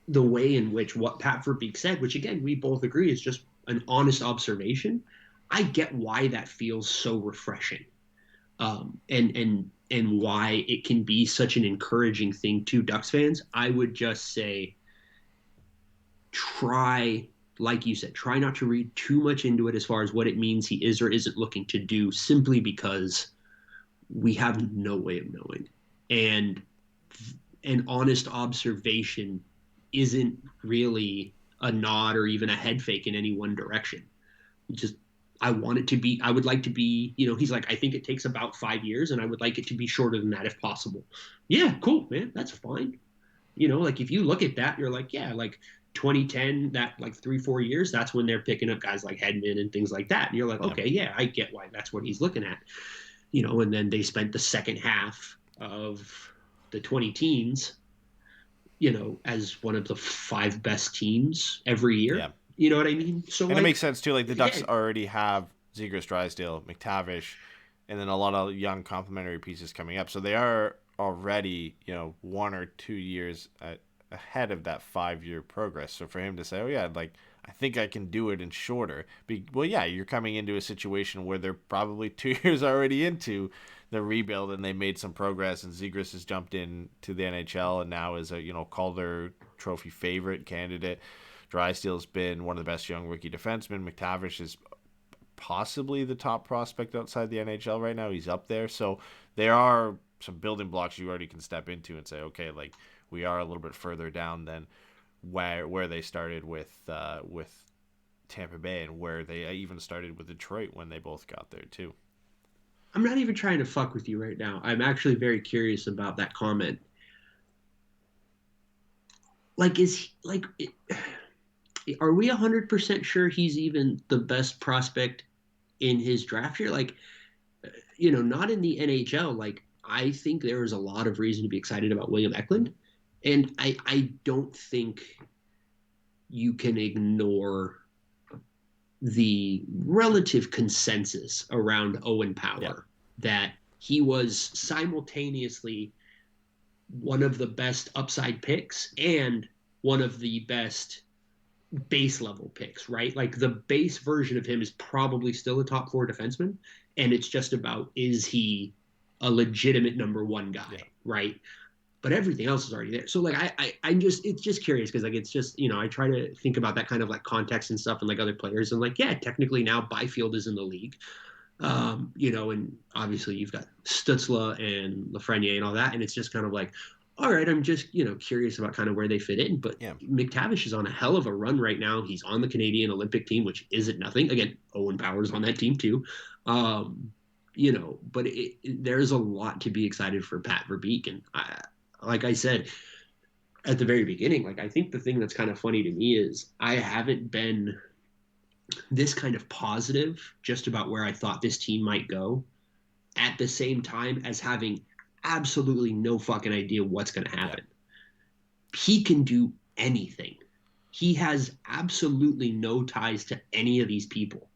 the way in which what Pat Verbeek said, which again we both agree is just an honest observation. I get why that feels so refreshing, and why it can be such an encouraging thing to Ducks fans. I would just say, try, like you said, try not to read too much into it as far as what it means he is or isn't looking to do, simply because we have no way of knowing. And an honest observation isn't really a nod or even a head fake in any one direction. Just I want it to be, I would like to be, he's like, I think it takes about 5 years and I would like it to be shorter than that if possible. Yeah, cool, man. That's fine. Like if you look at that, you're like, yeah, like 2010, that like 3-4 years, that's when they're picking up guys like Hedman and things like that. And you're like, okay, yeah, I get why that's what he's looking at. And then they spent the second half of the 20 teens, as one of the 5 best teams every year. Yeah. You know what I mean? So and like, it makes sense too. Like the Ducks already have Zegras, Drysdale, McTavish, and then a lot of young complementary pieces coming up. So they are already, 1 or 2 years ahead of that 5-year progress. So for him to say, oh yeah, like I think I can do it in shorter. Well, yeah, you're coming into a situation where they're probably 2 years already into the rebuild and they made some progress, and Zegras has jumped in to the NHL and now is a Calder Trophy favorite candidate. Drysdale's been one of the best young rookie defensemen. McTavish is possibly the top prospect outside the NHL right now. He's up there. So there are some building blocks you already can step into and say, okay, like we are a little bit further down than where they started with Tampa Bay, and where they even started with Detroit when they both got there too. I'm not even trying to fuck with you right now. I'm actually very curious about that comment. Like, are we 100% sure he's even the best prospect in his draft year? Like, not in the NHL. Like, I think there is a lot of reason to be excited about William Eklund. And I don't think you can ignore the relative consensus around Owen Power that he was simultaneously one of the best upside picks and one of the best base level picks, right? Like the base version of him is probably still a top 4 defenseman, and it's just about, is he a legitimate number 1 guy, right? But everything else is already there. So like I'm just, it's just curious because like it's just, I try to think about that kind of like context and stuff and like other players, and like, yeah, technically now Byfield is in the league. And obviously you've got Stützle and Lafreniere and all that, and it's just kind of like, all right, I'm just curious about kind of where they fit in. But McTavish is on a hell of a run right now. He's on the Canadian Olympic team, which isn't nothing. Again, Owen Power's on that team too. But there's a lot to be excited for Pat Verbeek, and like I said at the very beginning, like I think the thing that's kind of funny to me is I haven't been this kind of positive just about where I thought this team might go at the same time as having absolutely no fucking idea what's going to happen. He can do anything. He has absolutely no ties to any of these people.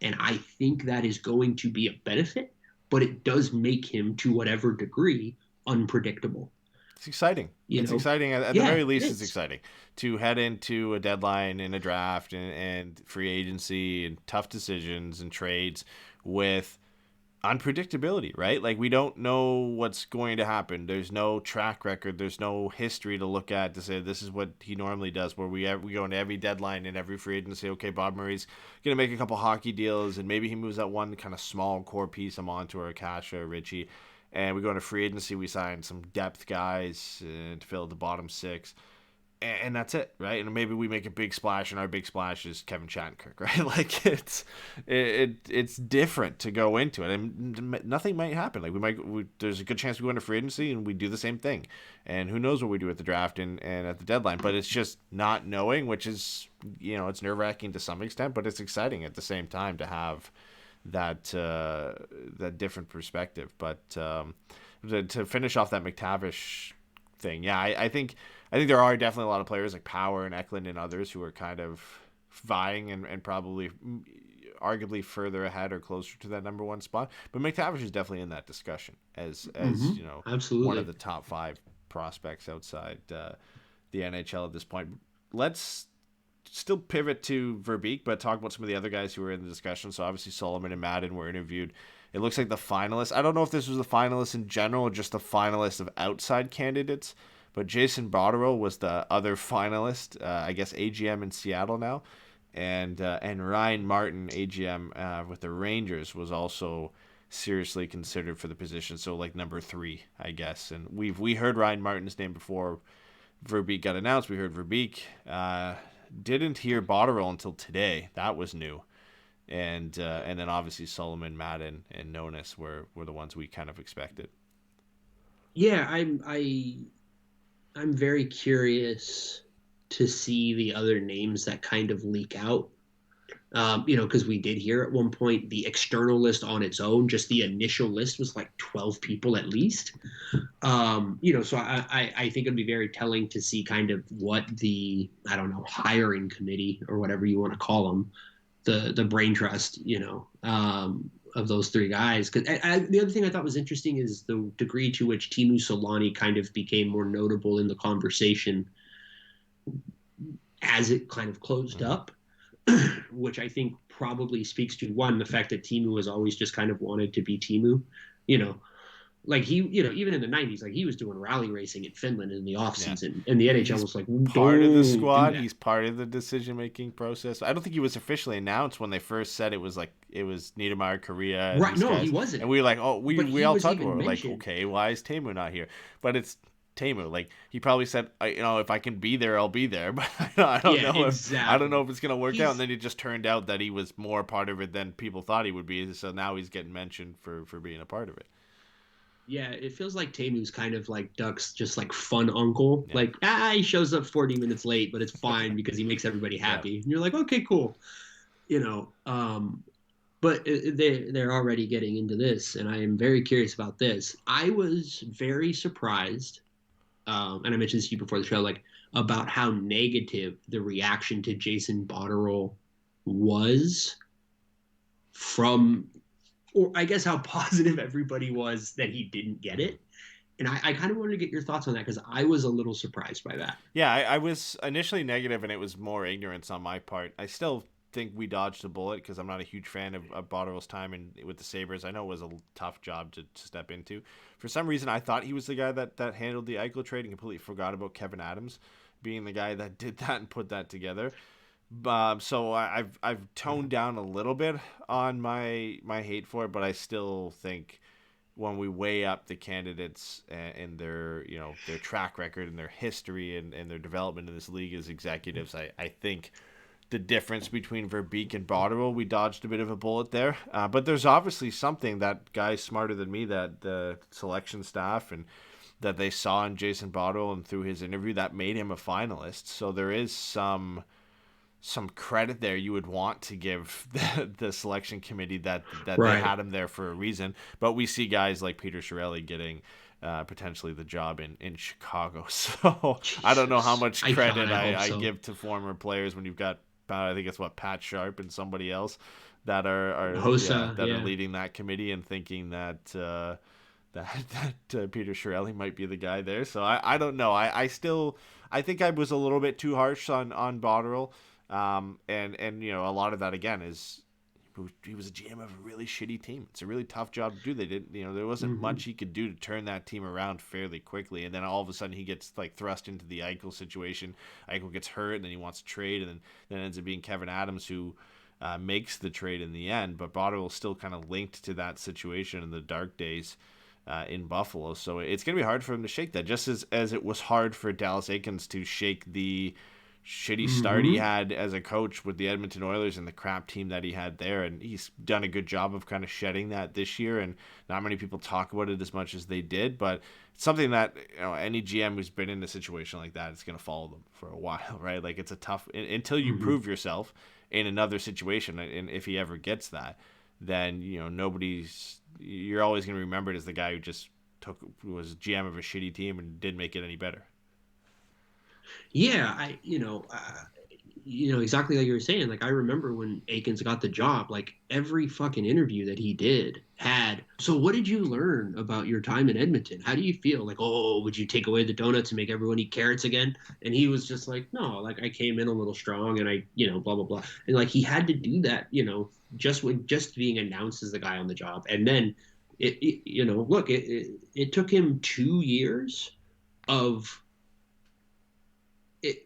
And I think that is going to be a benefit, but it does make him, to whatever degree, unpredictable. It's exciting. It's exciting. At the very least, it's exciting to head into a deadline in a draft and free agency and tough decisions and trades with unpredictability, right? Like we don't know what's going to happen. There's no track record. There's no history to look at to say this is what he normally does, where we go into every deadline and every free agent and say, okay, Bob Murray's going to make a couple hockey deals and maybe he moves that one kind of small core piece, a Montour, a Kasha, a Richie. And we go into free agency, we sign some depth guys to fill the bottom 6. and that's it, right? And maybe we make a big splash, and our big splash is Kevin Shattenkirk, right? Like it's different to go into it, and nothing might happen. Like there's a good chance we go into free agency and we do the same thing, and who knows what we do at the draft and at the deadline. But it's just not knowing, which is it's nerve wracking to some extent, but it's exciting at the same time to have that different perspective. But to finish off that McTavish thing, yeah, I think there are definitely a lot of players like Power and Eklund and others who are kind of vying and probably arguably further ahead or closer to that number one spot. But McTavish is definitely in that discussion as absolutely one of the top 5 prospects outside the NHL at this point. Let's still pivot to Verbeek, but talk about some of the other guys who were in the discussion. So obviously Solomon and Madden were interviewed. It looks like the finalists, I don't know if this was the finalists in general or just the finalists of outside candidates, but Jason Botterill was the other finalist, I guess AGM in Seattle now. And Ryan Martin, AGM with the Rangers, was also seriously considered for the position. So like number 3, I guess. And we heard Ryan Martin's name before Verbeek got announced. We heard Verbeek. Didn't hear Botterill until today. That was new. And then obviously Solomon, Madden, and Nonis were the ones we kind of expected. Yeah, I'm very curious to see the other names that kind of leak out. Because we did hear at one point the external list on its own, just the initial list was like 12 people at least. So I think it'd be very telling to see kind of what the, hiring committee or whatever you want to call them, the brain trust, of those 3 guys. Because the other thing I thought was interesting is the degree to which Teemu Solani kind of became more notable in the conversation as it kind of closed up, which I think probably speaks to, one, the fact that Teemu has always just kind of wanted to be Teemu, like he, even in the 90s, like he was doing rally racing in Finland in the off season, and the NHL was like part of the squad. He's part of the decision-making process. I don't think he was officially announced when they first said it was Niedermayer, Korea. Right. No, guys. he wasn't. And we were like, we all talked about it. Like, mentioned. okay, why is Teemu not here? But it's Teemu. Like he probably said, if I can be there, I'll be there. But I don't know if it's gonna work out. And then it just turned out that he was more part of it than people thought he would be. So now he's getting mentioned for being a part of it. Yeah, it feels like Teemu's kind of like Duck's just like fun uncle. Yeah. Like, he shows up 40 minutes late, but it's fine because he makes everybody happy. Yeah. And you're like, okay, cool. But they're already getting into this, and I am very curious about this. I was very surprised, and I mentioned this to you before the show, like about how negative the reaction to Jason Botterill was from, or I guess how positive everybody was that he didn't get it. And I kind of wanted to get your thoughts on that because I was a little surprised by that. Yeah, I was initially negative, and it was more ignorance on my part. I still think we dodged a bullet because I'm not a huge fan of Botterill's time with the Sabres. I know it was a tough job to step into. For some reason, I thought he was the guy that handled the Eichel trade and completely forgot about Kevin Adams being the guy that did that and put that together. So I've toned down a little bit on my hate for it, but I still think when we weigh up the candidates and their track record and their history and their development in this league as executives, I think the difference between Verbeek and Botterill, we dodged a bit of a bullet there. But there's obviously something that guys smarter than me, that the selection staff and that they saw in Jason Botterill and through his interview that made him a finalist. So there is some credit there you would want to give the selection committee that right. They had him there for a reason. But we see guys like Peter Chiarelli getting potentially the job in Chicago. So Jesus. I don't know how much credit I give to former players when you've got, I think it's Pat Sharp and somebody else that are leading that committee and thinking that Peter Chiarelli might be the guy there. So I don't know. I think I was a little bit too harsh on Botterill. And a lot of that again is he was a GM of a really shitty team. It's a really tough job to do. They didn't, there wasn't much he could do to turn that team around fairly quickly. And then all of a sudden he gets thrust into the Eichel situation. Eichel gets hurt, and then he wants to trade, and then ends up being Kevin Adams who makes the trade in the end. But Botterill is still kind of linked to that situation in the dark days in Buffalo. So it's going to be hard for him to shake that, just as it was hard for Dallas Eakins to shake the shitty start he had as a coach with the Edmonton Oilers and the crap team that he had there. And he's done a good job of kind of shedding that this year. And not many people talk about it as much as they did, but it's something that, any GM who's been in a situation like that, it's going to follow them for a while, right? Like, it's a tough, until you prove yourself in another situation. And if he ever gets that, then, you're always going to be remembered as the guy who was GM of a shitty team and didn't make it any better. Yeah, exactly like you were saying. Like, I remember when Eakins got the job, like, every fucking interview that he did had, so what did you learn about your time in Edmonton? How do you feel? Like, oh, would you take away the donuts and make everyone eat carrots again? And he was just like, no, like, I came in a little strong and I, blah, blah, blah. And like, he had to do that, just being announced as the guy on the job. And then it took him 2 years of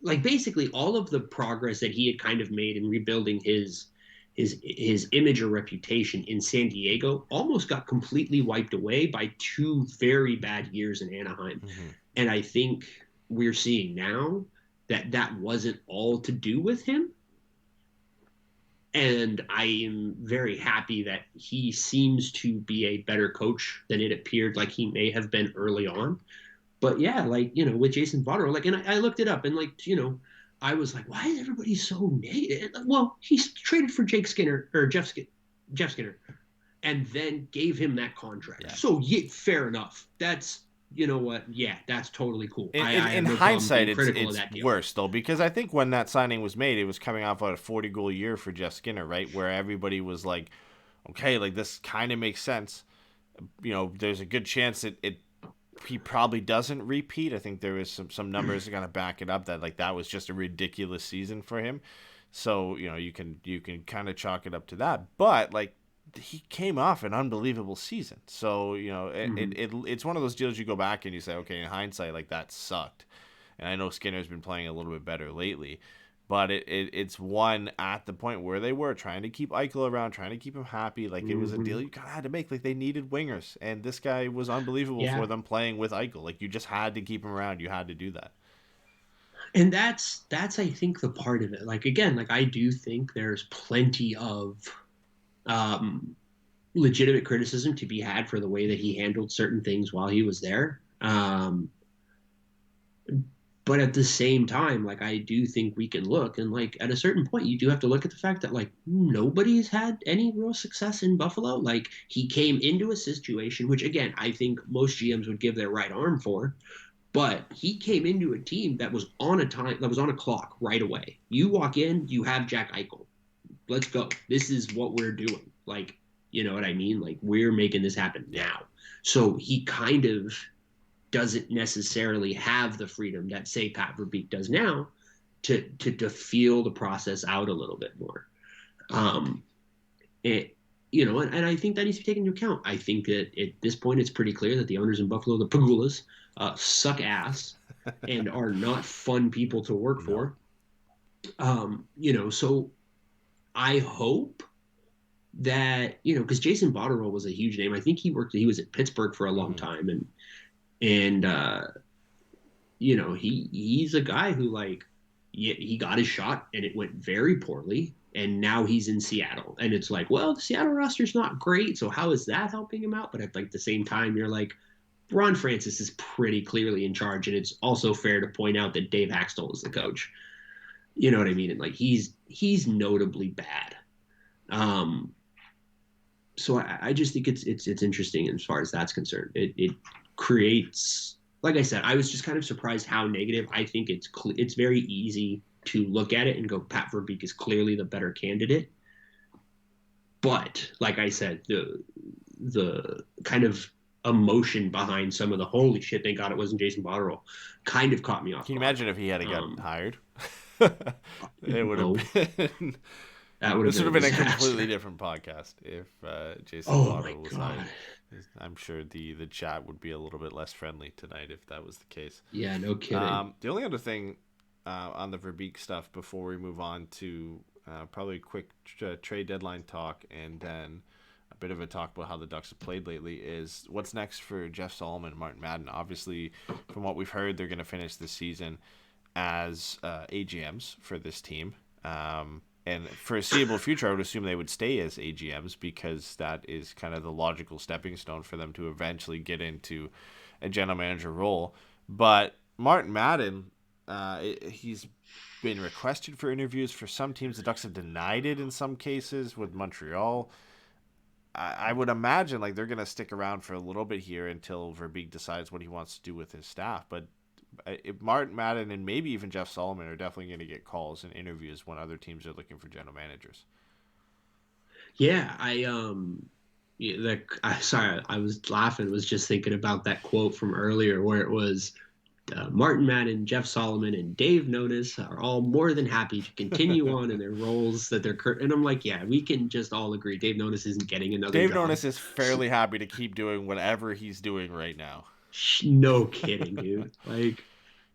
like basically all of the progress that he had kind of made in rebuilding his image or reputation in San Diego almost got completely wiped away by 2 very bad years in Anaheim. And I think we're seeing now that wasn't all to do with him. And I am very happy that he seems to be a better coach than it appeared like he may have been early on. But yeah, like, with Jason Botterill, like, and I looked it up and like, I was like, why is everybody so negative? Well, he's traded for Jeff Skinner, and then gave him that contract. Yeah. So yeah, fair enough. That's, what? Yeah, that's totally cool. In hindsight, it's worse though, because I think when that signing was made, it was coming off a 40-goal year for Jeff Skinner, right? Where everybody was like, okay, like this kind of makes sense. There's a good chance he probably doesn't repeat. I think there is some numbers that kind of back it up that like that was just a ridiculous season for him. So, you can kind of chalk it up to that. But like he came off an unbelievable season. So, it's one of those deals you go back and you say, okay, in hindsight, like that sucked. And I know Skinner's been playing a little bit better lately. But it's one at the point where they were trying to keep Eichel around, trying to keep him happy. Like, it was a deal you kind of had to make. Like, they needed wingers. And this guy was unbelievable for them playing with Eichel. Like, you just had to keep him around. You had to do that. And that's I think, the part of it. Like, again, like, I do think there's plenty of legitimate criticism to be had for the way that he handled certain things while he was there. But at the same time, like, I do think we can look and like at a certain point, you do have to look at the fact that like nobody's had any real success in Buffalo. Like, he came into a situation, which again, I think most GMs would give their right arm for, but he came into a team that was on a clock right away. You walk in, you have Jack Eichel. Let's go. This is what we're doing. Like, you know what I mean? Like, we're making this happen now. So he kind of doesn't necessarily have the freedom that, say, Pat Verbeek does now to feel the process out a little bit more. And I think that needs to be taken into account. I think that at this point, it's pretty clear that the owners in Buffalo, the Pagulas, suck ass and are not fun people to work for. So I hope that, because Jason Botterill was a huge name. I think he was at Pittsburgh for a long time, and he's a guy who, like, he got his shot and it went very poorly, and now he's in Seattle, and it's like, well, the Seattle roster's not great, so how is that helping him out? But at like the same time, you're like, Ron Francis is pretty clearly in charge, and it's also fair to point out that Dave Haxtell is the coach. You know what I mean? And like, he's notably bad. So I just think it's interesting as far as that's concerned. It creates, like I said, I was just kind of surprised how negative. I think it's very easy to look at it and go, Pat Verbeek is clearly the better candidate. But like I said, the kind of emotion behind some of the holy shit, thank God it wasn't Jason Botterill, kind of caught me off. Can you imagine if he had gotten hired? It would have been. This would have been a completely different podcast if Jason Botterill was hired. I'm sure the chat would be a little bit less friendly tonight if that was the case. Yeah, no kidding. The only other thing on the Verbeek stuff before we move on to probably a quick trade deadline talk and then bit of a talk about how the Ducks have played lately is what's next for Jeff Solomon and Martin Madden. Obviously, from what we've heard, they're going to finish this season as AGMs for this team. And for a foreseeable future, I would assume they would stay as AGMs because that is kind of the logical stepping stone for them to eventually get into a general manager role. But Martin Madden, he's been requested for interviews for some teams. The Ducks have denied it in some cases with Montreal. I would imagine like they're going to stick around for a little bit here until Verbeek decides what he wants to do with his staff. But if Martin Madden and maybe even Jeff Solomon are definitely going to get calls and interviews when other teams are looking for general managers. Yeah, sorry, I was laughing. Was just thinking about that quote from earlier where it was Martin Madden, Jeff Solomon, and Dave Notice are all more than happy to continue on in their roles that they're and I'm like, yeah, we can just all agree Dave Notice isn't getting another Dave job. Notice is fairly happy to keep doing whatever he's doing right now. No kidding, dude. Like,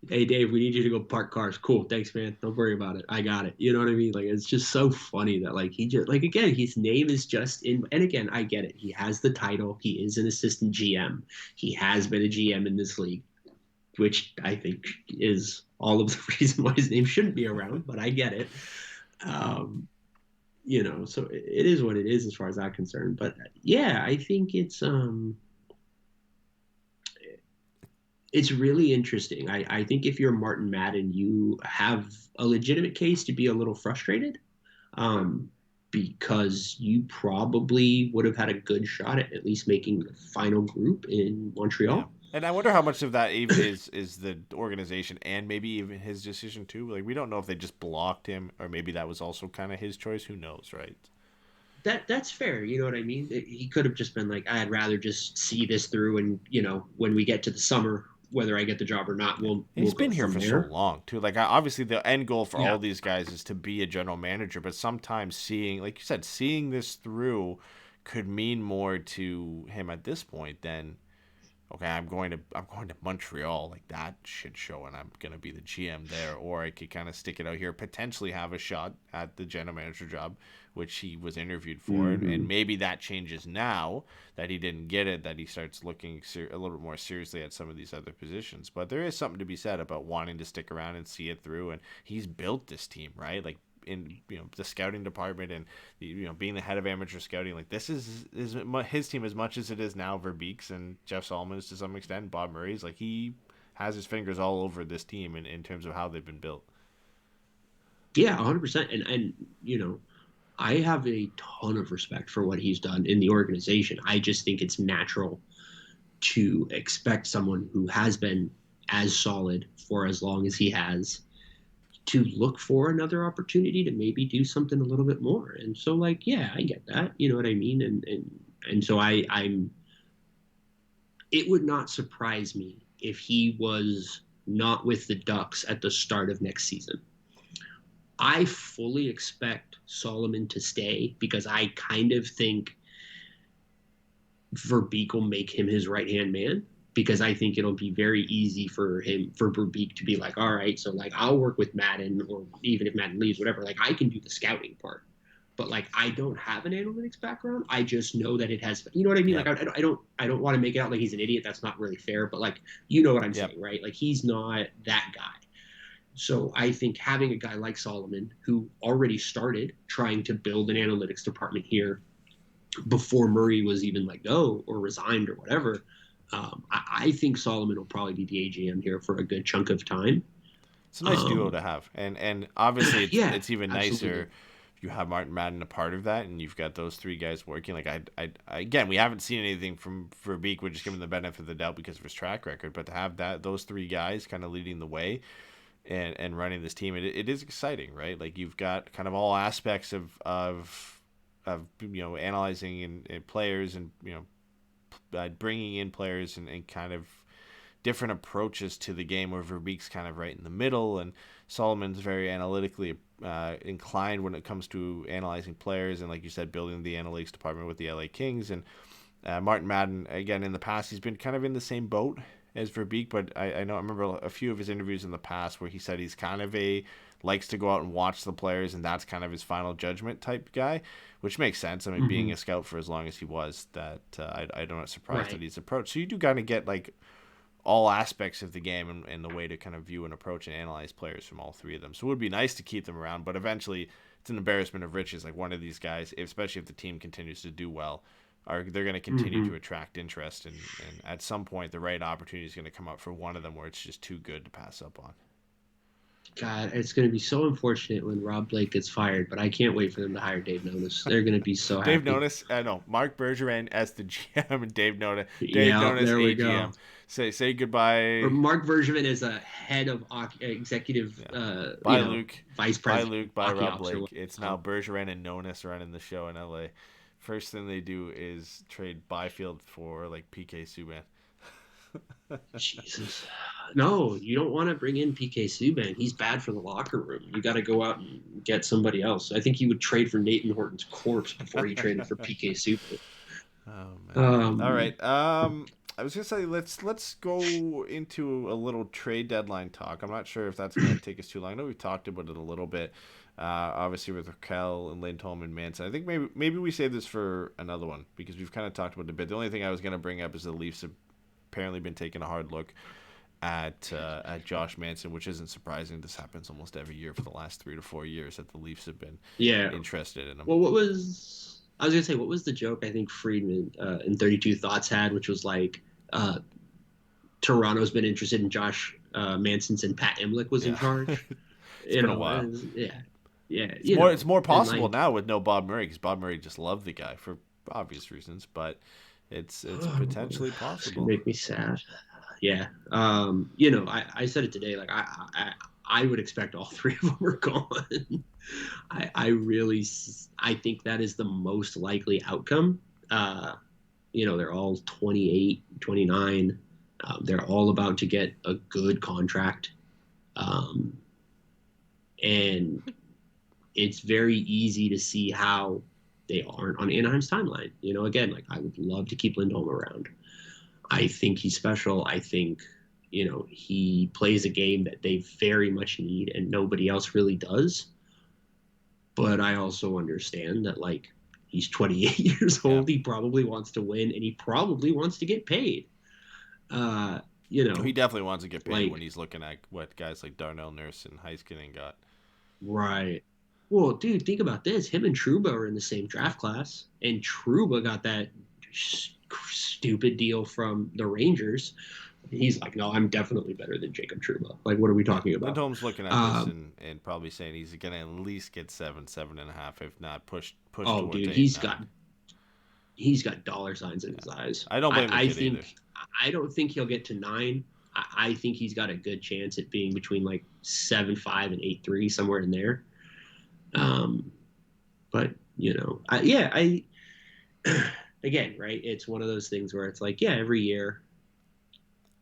hey, Dave, we need you to go park cars. Cool. Thanks, man. Don't worry about it. I got it. You know what I mean? Like, it's just so funny that, like, he just, like, again, his name is just in, and again, I get it. He has the title. He is an assistant GM. He has been a GM in this league, which I think is all of the reason why his name shouldn't be around, but I get it. You know, so it is what it is as far as I'm concerned. But yeah, I think it's really interesting. I think if you're Martin Madden, you have a legitimate case to be a little frustrated because you probably would have had a good shot at least making the final group in Montreal. Yeah. And I wonder how much of that even is the organization and maybe even his decision too. Like, we don't know if they just blocked him or maybe that was also kind of his choice. Who knows, right? That's fair. You know what I mean? He could have just been like, I'd rather just see this through, and you know, when we get to the summer, whether I get the job or not, He's been here for there. so long too. Like, obviously the end goal for all these guys is to be a general manager, but sometimes seeing, like you said, seeing this through could mean more to him at this point than, okay, I'm going to Montreal, like that shit show, and I'm going to be the GM there, or I could kind of stick it out here, potentially have a shot at the general manager job, which he was interviewed for, and maybe that changes now that he didn't get it, that he starts looking a little bit more seriously at some of these other positions. But there is something to be said about wanting to stick around and see it through, and he's built this team, right? Like, in, you know, the scouting department and, you know, being the head of amateur scouting, like, this is his team as much as it is now Verbeek's and Jeff Solomon's to some extent, Bob Murray's. Like, he has his fingers all over this team in terms of how they've been built. Yeah, 100%. And you know, I have a ton of respect for what he's done in the organization. I just think it's natural to expect someone who has been as solid for as long as he has to look for another opportunity to maybe do something a little bit more. And so, like, yeah, I get that. You know what I mean? And so I'm it would not surprise me if he was not with the Ducks at the start of next season. I fully expect Solomon to stay because I kind of think Verbeek will make him his right-hand man, because I think it'll be very easy for Verbeek to be like, all right, so like I'll work with Madden, or even if Madden leaves, whatever, like I can do the scouting part. But like I don't have an analytics background. I just know that it has, you know what I mean? Yeah. Like I don't want to make it out like he's an idiot. That's not really fair. But like, you know what I'm saying, right? Like he's not that guy. So I think having a guy like Solomon, who already started trying to build an analytics department here before Murray was even let go or resigned or whatever, I think Solomon will probably be the AGM here for a good chunk of time. It's a nice duo to have, and obviously it's even absolutely. nicer if you have Martin Madden a part of that, and you've got those three guys working. Like I again, we haven't seen anything from Verbeek. We're just giving the benefit of the doubt because of his track record, but to have those three guys kind of leading the way and running this team, it is exciting, right? Like you've got kind of all aspects of you know, analyzing and players, and you know, bringing in players and kind of different approaches to the game, where Verbeek's kind of right in the middle and Solomon's very analytically inclined when it comes to analyzing players and, like you said, building the analytics department with the LA Kings. And Martin Madden, again, in the past, he's been kind of in the same boat as Verbeek, but I remember a few of his interviews in the past where he said he's kind of likes to go out and watch the players, and that's kind of his final judgment type guy, which makes sense. I mean, being a scout for as long as he was, that I'm not surprised that he's approached. So you do kind of get like all aspects of the game and the way to kind of view and approach and analyze players from all three of them. So it would be nice to keep them around, but eventually it's an embarrassment of riches. Like one of these guys, especially if the team continues to do well, they're going to continue to attract interest, and at some point the right opportunity is going to come up for one of them where it's just too good to pass up on. God, it's going to be so unfortunate when Rob Blake gets fired, but I can't wait for them to hire Dave Notice. They're going to be so happy. Dave Notice, I know, Mark Bergevin as the GM and Dave Notice there we AGM. Go. Say goodbye. Or Mark Bergevin is a head of executive Luke. vice president. Bye Luke, bye Rob officer. Blake. It's now Bergevin and Notice running the show in LA. First thing they do is trade Byfield for like PK Subban. Jesus. No, you don't want to bring in PK Subban. He's bad for the locker room. You got to go out and get somebody else. I think he would trade for Nathan Horton's corpse before he traded for PK Subban. Oh man. All right. I was gonna say let's go into a little trade deadline talk. I'm not sure if that's gonna take us too long. I know we've talked about it a little bit. Obviously with Raquel and Lindholm and Manson. I think maybe we save this for another one because we've kind of talked about it a bit. The only thing I was gonna bring up is the Leafs have apparently been taking a hard look at Josh Manson, which isn't surprising. This happens almost every year for the last 3 to 4 years that the Leafs have been interested in him. Well, what was the joke I think Friedman in 32 Thoughts had, which was like Toronto's been interested in Josh Manson since Pat Imlich was in charge. It's been a while. It's more possible now with no Bob Murray because Bob Murray just loved the guy for obvious reasons, but it's potentially possible. Make me sad. Yeah. I said it today. Like I would expect all three of them are gone. I think that is the most likely outcome. They're all 28, 29. They're all about to get a good contract. And it's very easy to see how they aren't on Anaheim's timeline. Again, like I would love to keep Lindholm around. I think he's special. I think, he plays a game that they very much need and nobody else really does. But I also understand that, like, he's 28 years old. He probably wants to win and he probably wants to get paid. He definitely wants to get paid when he's looking at what guys like Darnell Nurse and Heiskanen got. Right. Well, dude, think about this. Him and Trouba are in the same draft class, and Trouba got that stupid deal from the Rangers. He's like, no, I'm definitely better than Jacob Trouba. Like, what are we talking about? Lindholm's looking at this and probably saying he's going to at least get 7.5, if not push. Oh, dude, he's got dollar signs in his eyes. I don't blame the kid either. I don't think he'll get to 9. I think he's got a good chance at being between like 7.5 and 8.3, somewhere in there. But again, right? It's one of those things where it's like, every year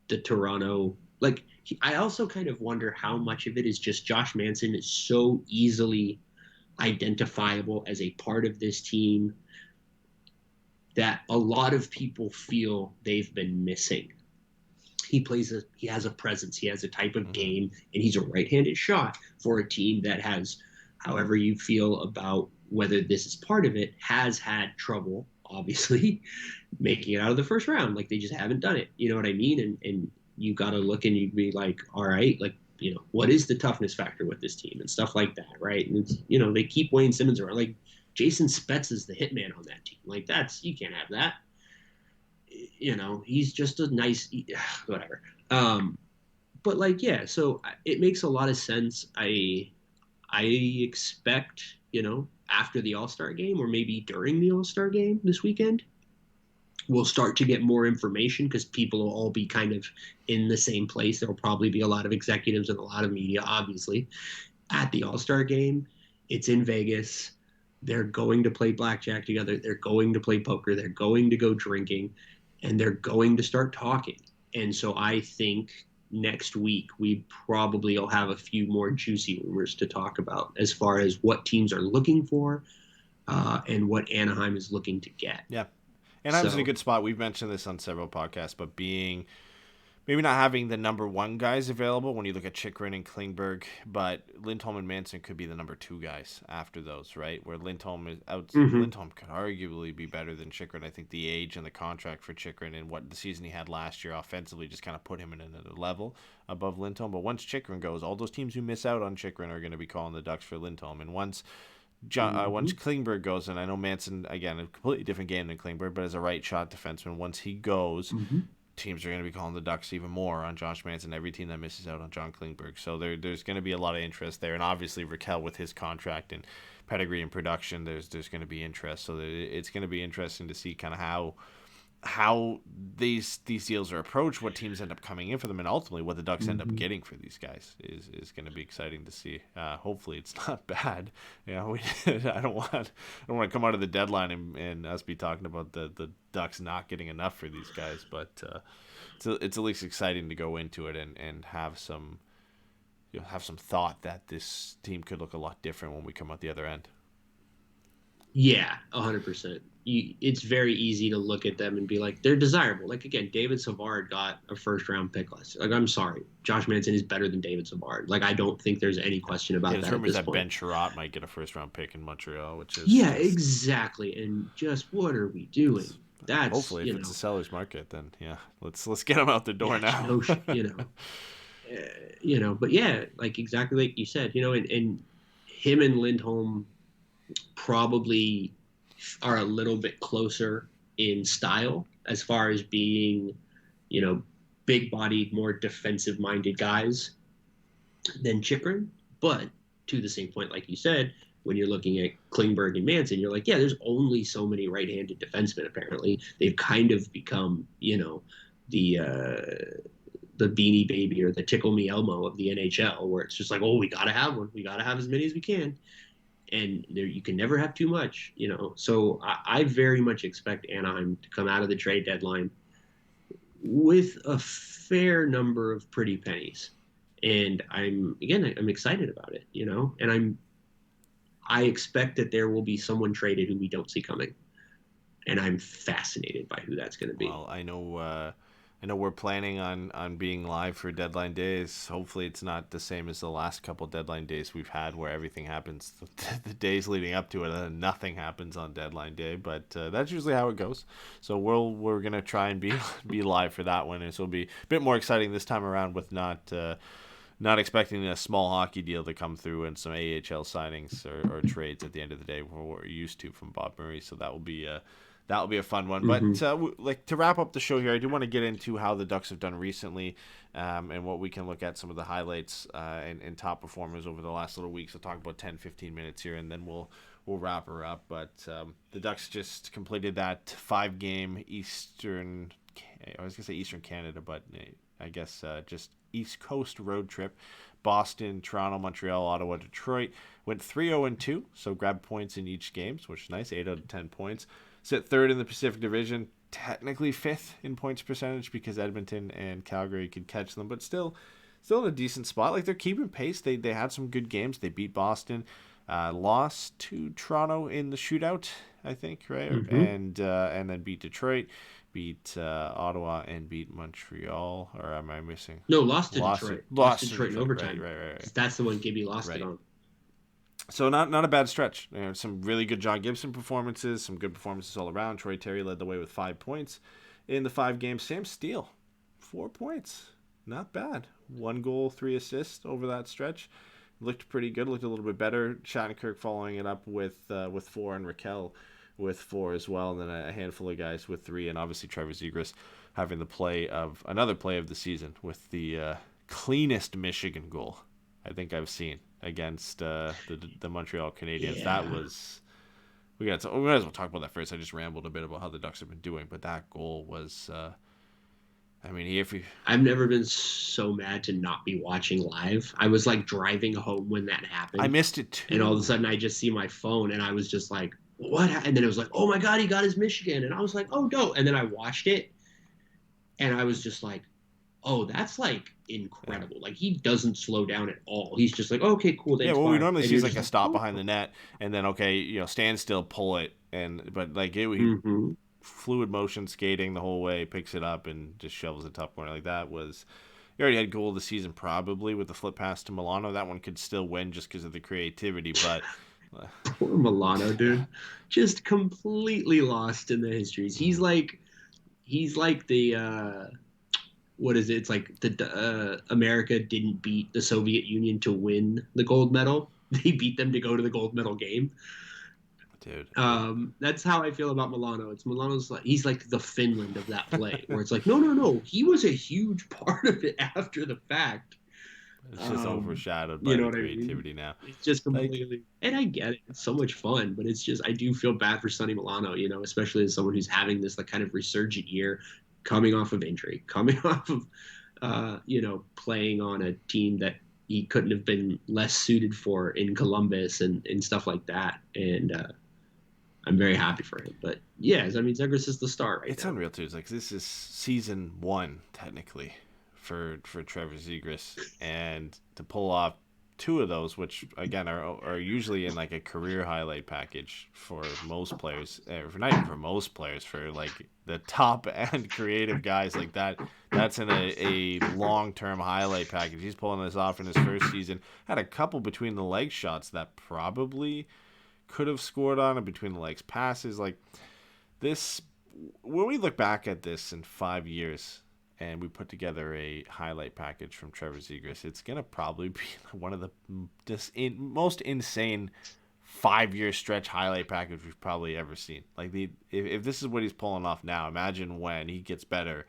the Toronto, like, I also kind of wonder how much of it is just Josh Manson is so easily identifiable as a part of this team that a lot of people feel they've been missing. He has a presence, he has a type of game, and he's a right-handed shot for a team that has, however you feel about whether this is part of it, has had trouble, obviously, making it out of the first round. Like, they just haven't done it. You know what I mean? And you got to look and you'd be like, all right, like, what is the toughness factor with this team and stuff like that, right? And it's, they keep Wayne Simmons around. Like, Jason Spetz is the hitman on that team. Like, you can't have that. He's just a nice, whatever. But like, so it makes a lot of sense. I expect, after the All-Star game or maybe during the All-Star game this weekend, we'll start to get more information because people will all be kind of in the same place. There will probably be a lot of executives and a lot of media, obviously, at the All-Star game. It's in Vegas. They're going to play blackjack together. They're going to play poker. They're going to go drinking, and they're going to start talking. And so I think next week we probably will have a few more juicy rumors to talk about as far as what teams are looking for and what Anaheim is looking to get. Yeah. Anaheim's in a good spot. We've mentioned this on several podcasts, but being maybe not having the number one guys available when you look at Chychrun and Klingberg, but Lindholm and Manson could be the number two guys after those, right? Where Lindholm is out. Lindholm could arguably be better than Chychrun. I think the age and the contract for Chychrun and what the season he had last year offensively just kind of put him in another level above Lindholm. But once Chychrun goes, all those teams who miss out on Chychrun are going to be calling the Ducks for Lindholm. And once Klingberg goes, and I know Manson, again, a completely different game than Klingberg, but as a right shot defenseman, once he goes, teams are going to be calling the Ducks even more on Josh Manson, every team that misses out on John Klingberg. So there's going to be a lot of interest there. And obviously Raquel with his contract and pedigree and production, there's going to be interest. So it's going to be interesting to see kind of how these deals are approached, what teams end up coming in for them, and ultimately what the Ducks end up getting for these guys is going to be exciting to see. Hopefully it's not bad. I don't want to come out of the deadline and us be talking about the Ducks not getting enough for these guys, but it's at least exciting to go into it and have some thought that this team could look a lot different when we come out the other end. Yeah, 100%. It's very easy to look at them and be like, they're desirable. Like, again, David Savard got a first-round pick last year. Like, I'm sorry. Josh Manson is better than David Savard. Like, I don't think there's any question about that at this point. Ben Sherratt might get a first-round pick in Montreal, which is... Yeah, exactly. And just what are we doing? That's, hopefully, if it's a seller's market, then, yeah, let's get them out the door now. But yeah, like, exactly like you said, and him and Lindholm probably are a little bit closer in style as far as being, big-bodied, more defensive-minded guys than Chychrun. But to the same point, like you said, when you're looking at Klingberg and Manson, you're like, yeah, there's only so many right-handed defensemen, apparently. They've kind of become, the Beanie Baby or the Tickle Me Elmo of the NHL, where it's just like, oh, we got to have one. We got to have as many as we can. And there, you can never have too much, So I very much expect Anaheim to come out of the trade deadline with a fair number of pretty pennies. And I'm excited about it, And I expect that there will be someone traded who we don't see coming. And I'm fascinated by who that's going to be. Well, I know we're planning on being live for deadline days. Hopefully it's not the same as the last couple deadline days we've had where everything happens the days leading up to it and then nothing happens on deadline day. But that's usually how it goes. So we're going to try and be live for that one. And so it'll be a bit more exciting this time around with not expecting a small hockey deal to come through and some AHL signings or trades at the end of the day where we're used to from Bob Murray. So that will be a fun one. But to wrap up the show here, I do want to get into how the Ducks have done recently and what we can look at some of the highlights and top performers over the last little week. So talk about 10, 15 minutes here, and then we'll wrap her up. But the Ducks just completed that 5-game Eastern Canada, but I guess just East Coast road trip. Boston, Toronto, Montreal, Ottawa, Detroit. Went 3-0-2, so grabbed points in each game, which is nice, 8 out of 10 points. Sit third in the Pacific Division, technically fifth in points percentage because Edmonton and Calgary could catch them, but still in a decent spot. Like, they're keeping pace. They had some good games. They beat Boston, lost to Toronto in the shootout, I think, right? And then beat Detroit, beat Ottawa, and beat Montreal. Or am I missing? No, lost to Detroit. Lost to Detroit in overtime. Right. That's the one Gibby lost it on. So not a bad stretch. Some really good John Gibson performances, some good performances all around. Troy Terry led the way with 5 points in the 5 games. Sam Steele, 4 points. Not bad. 1 goal, 3 assists over that stretch. Looked pretty good. Looked a little bit better. Shattenkirk following it up with 4, and Raquel with 4 as well. And then a handful of guys with 3. And obviously Trevor Zegras having another play of the season with the cleanest Michigan goal I think I've seen against the Montreal Canadiens. Yeah. That was... We might as well talk about that first. I just rambled a bit about how the Ducks have been doing, but that goal was... I've never been so mad to not be watching live. I was like driving home when that happened. I missed it too. And all of a sudden I just see my phone and I was just like, what? And then it was like, oh my God, he got his Michigan. And I was like, oh no. And then I watched it and I was just like, oh, that's like incredible. Like, he doesn't slow down at all. He's just like, oh, okay, cool. Yeah, well, we normally see like a stop behind the net and then, stand still, pull it. But like fluid motion skating the whole way, picks it up and just shovels the top corner. Like that was, he already had goal of the season probably with the flip pass to Milano. That one could still win just because of the creativity, but Poor Milano, dude, just completely lost in the histories. He's like the what is it? It's like the America didn't beat the Soviet Union to win the gold medal. They beat them to go to the gold medal game. dude. That's how I feel about Milano. Milano's like, he's like the Finland of that play, where it's like, no, he was a huge part of it after the fact. It's just overshadowed by the creativity now. It's just completely, and I get it. It's so much fun, but it's just, I do feel bad for Sonny Milano, especially as someone who's having this like kind of resurgent year, coming off of injury, coming off of, playing on a team that he couldn't have been less suited for in Columbus and stuff like that. And I'm very happy for him. But yes, I mean, Zegras is the star right now. It's unreal too. It's like this is season 1 technically for Trevor Zegras, and to pull off 2 of those, which again are usually in like a career highlight package for most players, for not even for most players, for like the top end creative guys like that. That's in a long-term highlight package. He's pulling this off in his first season. Had a couple between the leg shots that probably could have scored on, and between the legs passes. Like this, when we look back at this in 5 years and we put together a highlight package from Trevor Zegras, it's going to probably be one of the most insane 5-year stretch highlight package we've probably ever seen. Like if this is what he's pulling off now, imagine when he gets better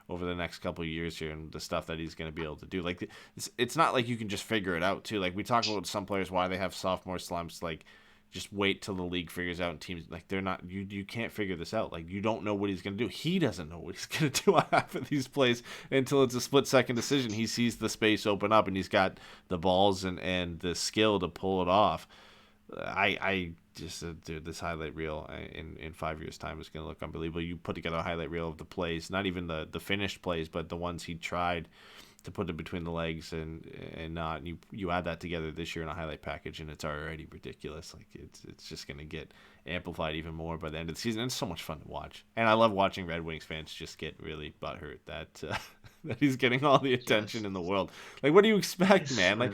over the next couple of years here and the stuff that he's going to be able to do. Like it's not like you can just figure it out too. Like we talk about some players, why they have sophomore slumps. Like just wait till the league figures out, and teams, like, they're not, you can't figure this out. Like, you don't know what he's going to do. He doesn't know what he's going to do on half of these plays until it's a split-second decision. He sees the space open up, and he's got the balls and the skill to pull it off. I just, dude, this highlight reel in 5 years' time is going to look unbelievable. You put together a highlight reel of the plays, not even the finished plays, but the ones he tried to put it between the legs and not. And you add that together this year in a highlight package, and it's already ridiculous. Like it's just going to get amplified even more by the end of the season. And it's so much fun to watch. And I love watching Red Wings fans just get really butthurt that that he's getting all the attention in the world. Like, what do you expect, man? Like,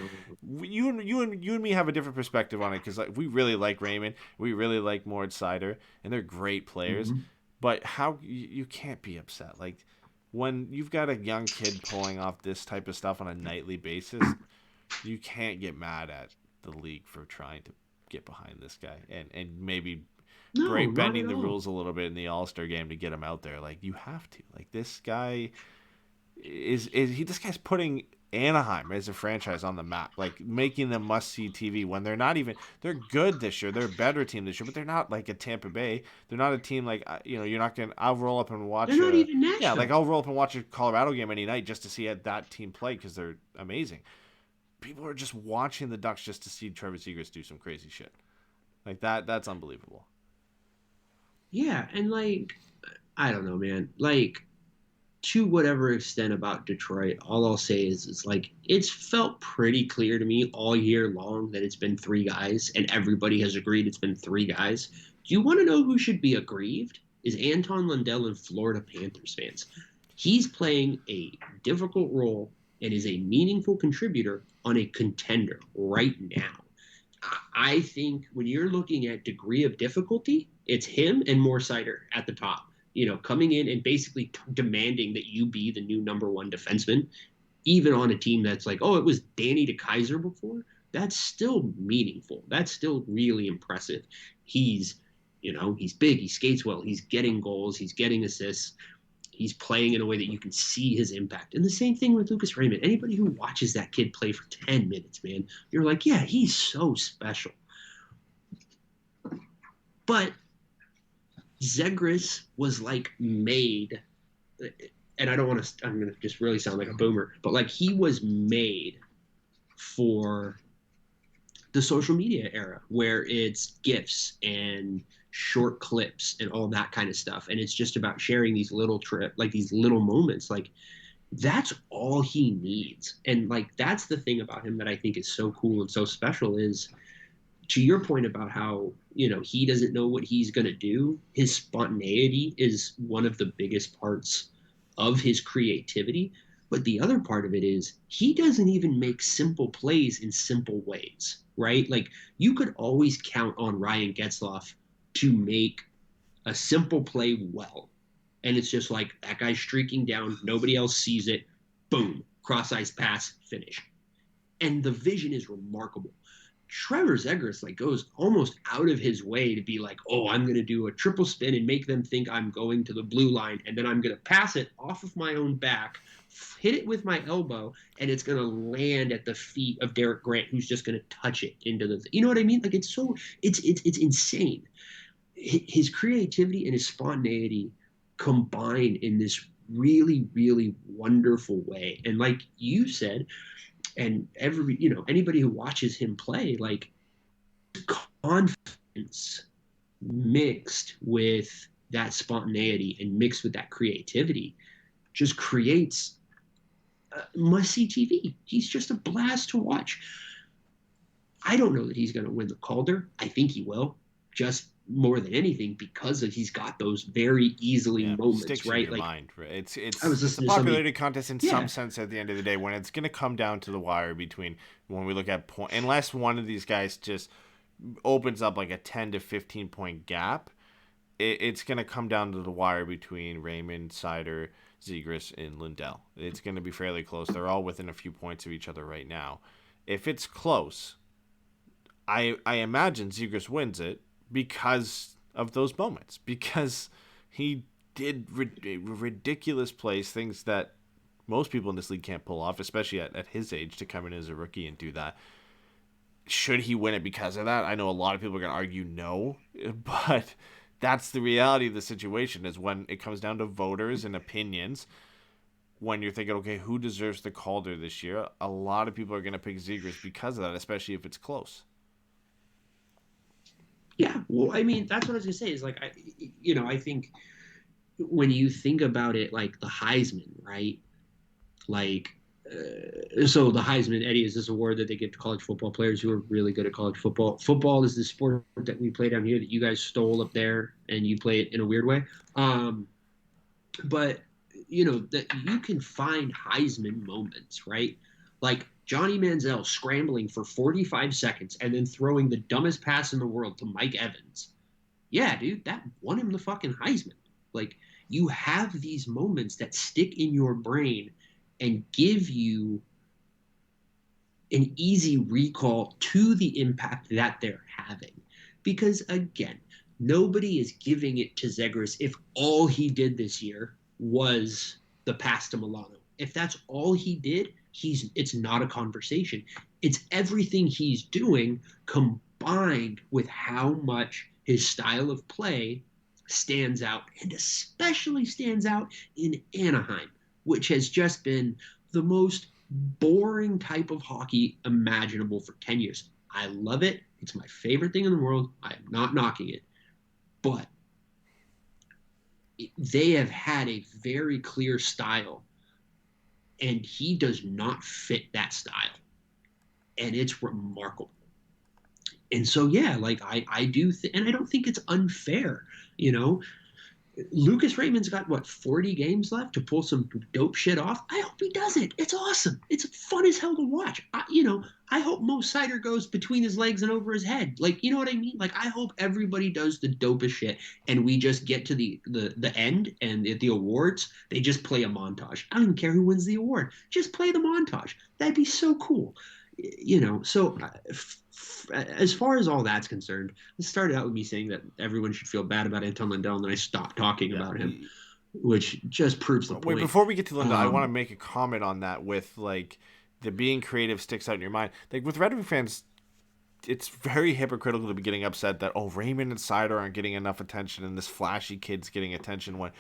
you and me have a different perspective on it, because like we really like Raymond, we really like Mord Seider, and they're great players. Mm-hmm. But how you can't be upset, like, when you've got a young kid pulling off this type of stuff on a nightly basis, you can't get mad at the league for trying to get behind this guy and maybe bending the rules a little bit in the All-Star game to get him out there. Like, you have to. Like, this guy this guy's putting Anaheim as a franchise on the map, like making them must-see TV when they're not even, they're good this year, they're a better team this year, but they're not like a Tampa Bay. They're not a team like, you're not gonna, I'll roll up and watch. They're not even Nashville. Yeah, like I'll roll up and watch a Colorado game any night just to see that team play, because they're amazing. People are just watching the Ducks just to see Trevor Zegras do some crazy shit like that. That's unbelievable. Yeah, and like, I don't know, man. Like, to whatever extent about Detroit, all I'll say is like, it's felt pretty clear to me all year long that it's been 3 guys, and everybody has agreed it's been 3 guys. Do you want to know who should be aggrieved? Is Anton Lundell and Florida Panthers fans. He's playing a difficult role and is a meaningful contributor on a contender right now. I think when you're looking at degree of difficulty, it's him and Mord Seider at the top. Coming in and basically demanding that you be the new number 1 defenseman, even on a team that's like, oh, it was Danny DeKeyser before. That's still meaningful. That's still really impressive. He's big. He skates well. He's getting goals. He's getting assists. He's playing in a way that you can see his impact. And the same thing with Lucas Raymond. Anybody who watches that kid play for 10 minutes, man, you're like, yeah, he's so special. But Zegras was like made, and I'm going to just really sound like a boomer, but like he was made for the social media era, where it's GIFs and short clips and all that kind of stuff. And it's just about sharing these little these little moments. Like, that's all he needs. And like, that's the thing about him that I think is so cool and so special is, to your point about how he doesn't know what he's going to do. His spontaneity is one of the biggest parts of his creativity. But the other part of it is he doesn't even make simple plays in simple ways, right? Like, you could always count on Ryan Getzlaf to make a simple play well. And it's just like, that guy's streaking down, nobody else sees it, boom, cross ice pass, finish. And the vision is remarkable. Trevor Zegras like goes almost out of his way to be like, oh, I'm going to do a triple spin and make them think I'm going to the blue line, and then I'm going to pass it off of my own back, hit it with my elbow, and it's going to land at the feet of Derek Grant, who's just going to touch it into the, you know what I mean? Like, it's insane. His creativity and his spontaneity combine in this really, really wonderful way. And like you said, and anybody who watches him play, like, confidence mixed with that spontaneity and mixed with that creativity just creates must-see TV. He's just a blast to watch. I don't know that he's going to win the Calder. I think he will, just more than anything because he's got those very easily moments, sticks right? in your Like, mind, right? It's I was a listening to popularity contest in Yeah. some sense at the end of the day, when it's going to come down to the wire between when we look at point, unless one of these guys just opens up like a 10 to 15 point gap, it's going to come down to the wire between Raymond, Seider, Zegras, and Lindell. It's going to be fairly close. They're all within a few points of each other right now. If it's close, I imagine Zegras wins it because of those moments, because he did ridiculous plays, things that most people in this league can't pull off, especially at his age, to come in as a rookie and do that. Should he win it because of that? I know a lot of people are going to argue no, but that's the reality of the situation, is when it comes down to voters and opinions, when you're thinking, okay, who deserves the Calder this year? A lot of people are going to pick Zegras because of that, especially if it's close. Yeah, well, I mean, that's what I was gonna say. Is like, I think when you think about it, like the Heisman, right? Like, so the Heisman, Eddy, is this award that they give to college football players who are really good at college football. Football is the sport that we play down here that you guys stole up there, and you play it in a weird way. But that you can find Heisman moments, right? Like Johnny Manziel scrambling for 45 seconds and then throwing the dumbest pass in the world to Mike Evans. Yeah, dude, that won him the fucking Heisman. Like, you have these moments that stick in your brain and give you an easy recall to the impact that they're having. Because, again, nobody is giving it to Zegras if all he did this year was the pass to Milano. If that's all he did, it's not a conversation. It's everything he's doing combined with how much his style of play stands out, and especially stands out in Anaheim, which has just been the most boring type of hockey imaginable for 10 years. I love it. It's my favorite thing in the world. I'm not knocking it. But they have had a very clear style, and he does not fit that style. And it's remarkable. And so, yeah, like I do, and I don't think it's unfair. Lucas Raymond's got 40 games left to pull some dope shit off. I hope he does it. It's awesome. It's fun as hell to watch. I hope Mo Seider goes between his legs and over his head. Like, you know what I mean? Like, I hope everybody does the dopest shit, and we just get to the end, and at the awards, they just play a montage. I don't even care who wins the award. Just play the montage. That'd be so cool. So as far as all that's concerned, it started out with me saying that everyone should feel bad about Anton Lindell, and then I stopped talking about him, which just proves the point. Wait, before we get to Lindell, I want to make a comment on that with, like, the being creative sticks out in your mind. Like, with Red Wing fans, it's very hypocritical to be getting upset that, Raymond and Seider aren't getting enough attention and this flashy kid's getting attention, when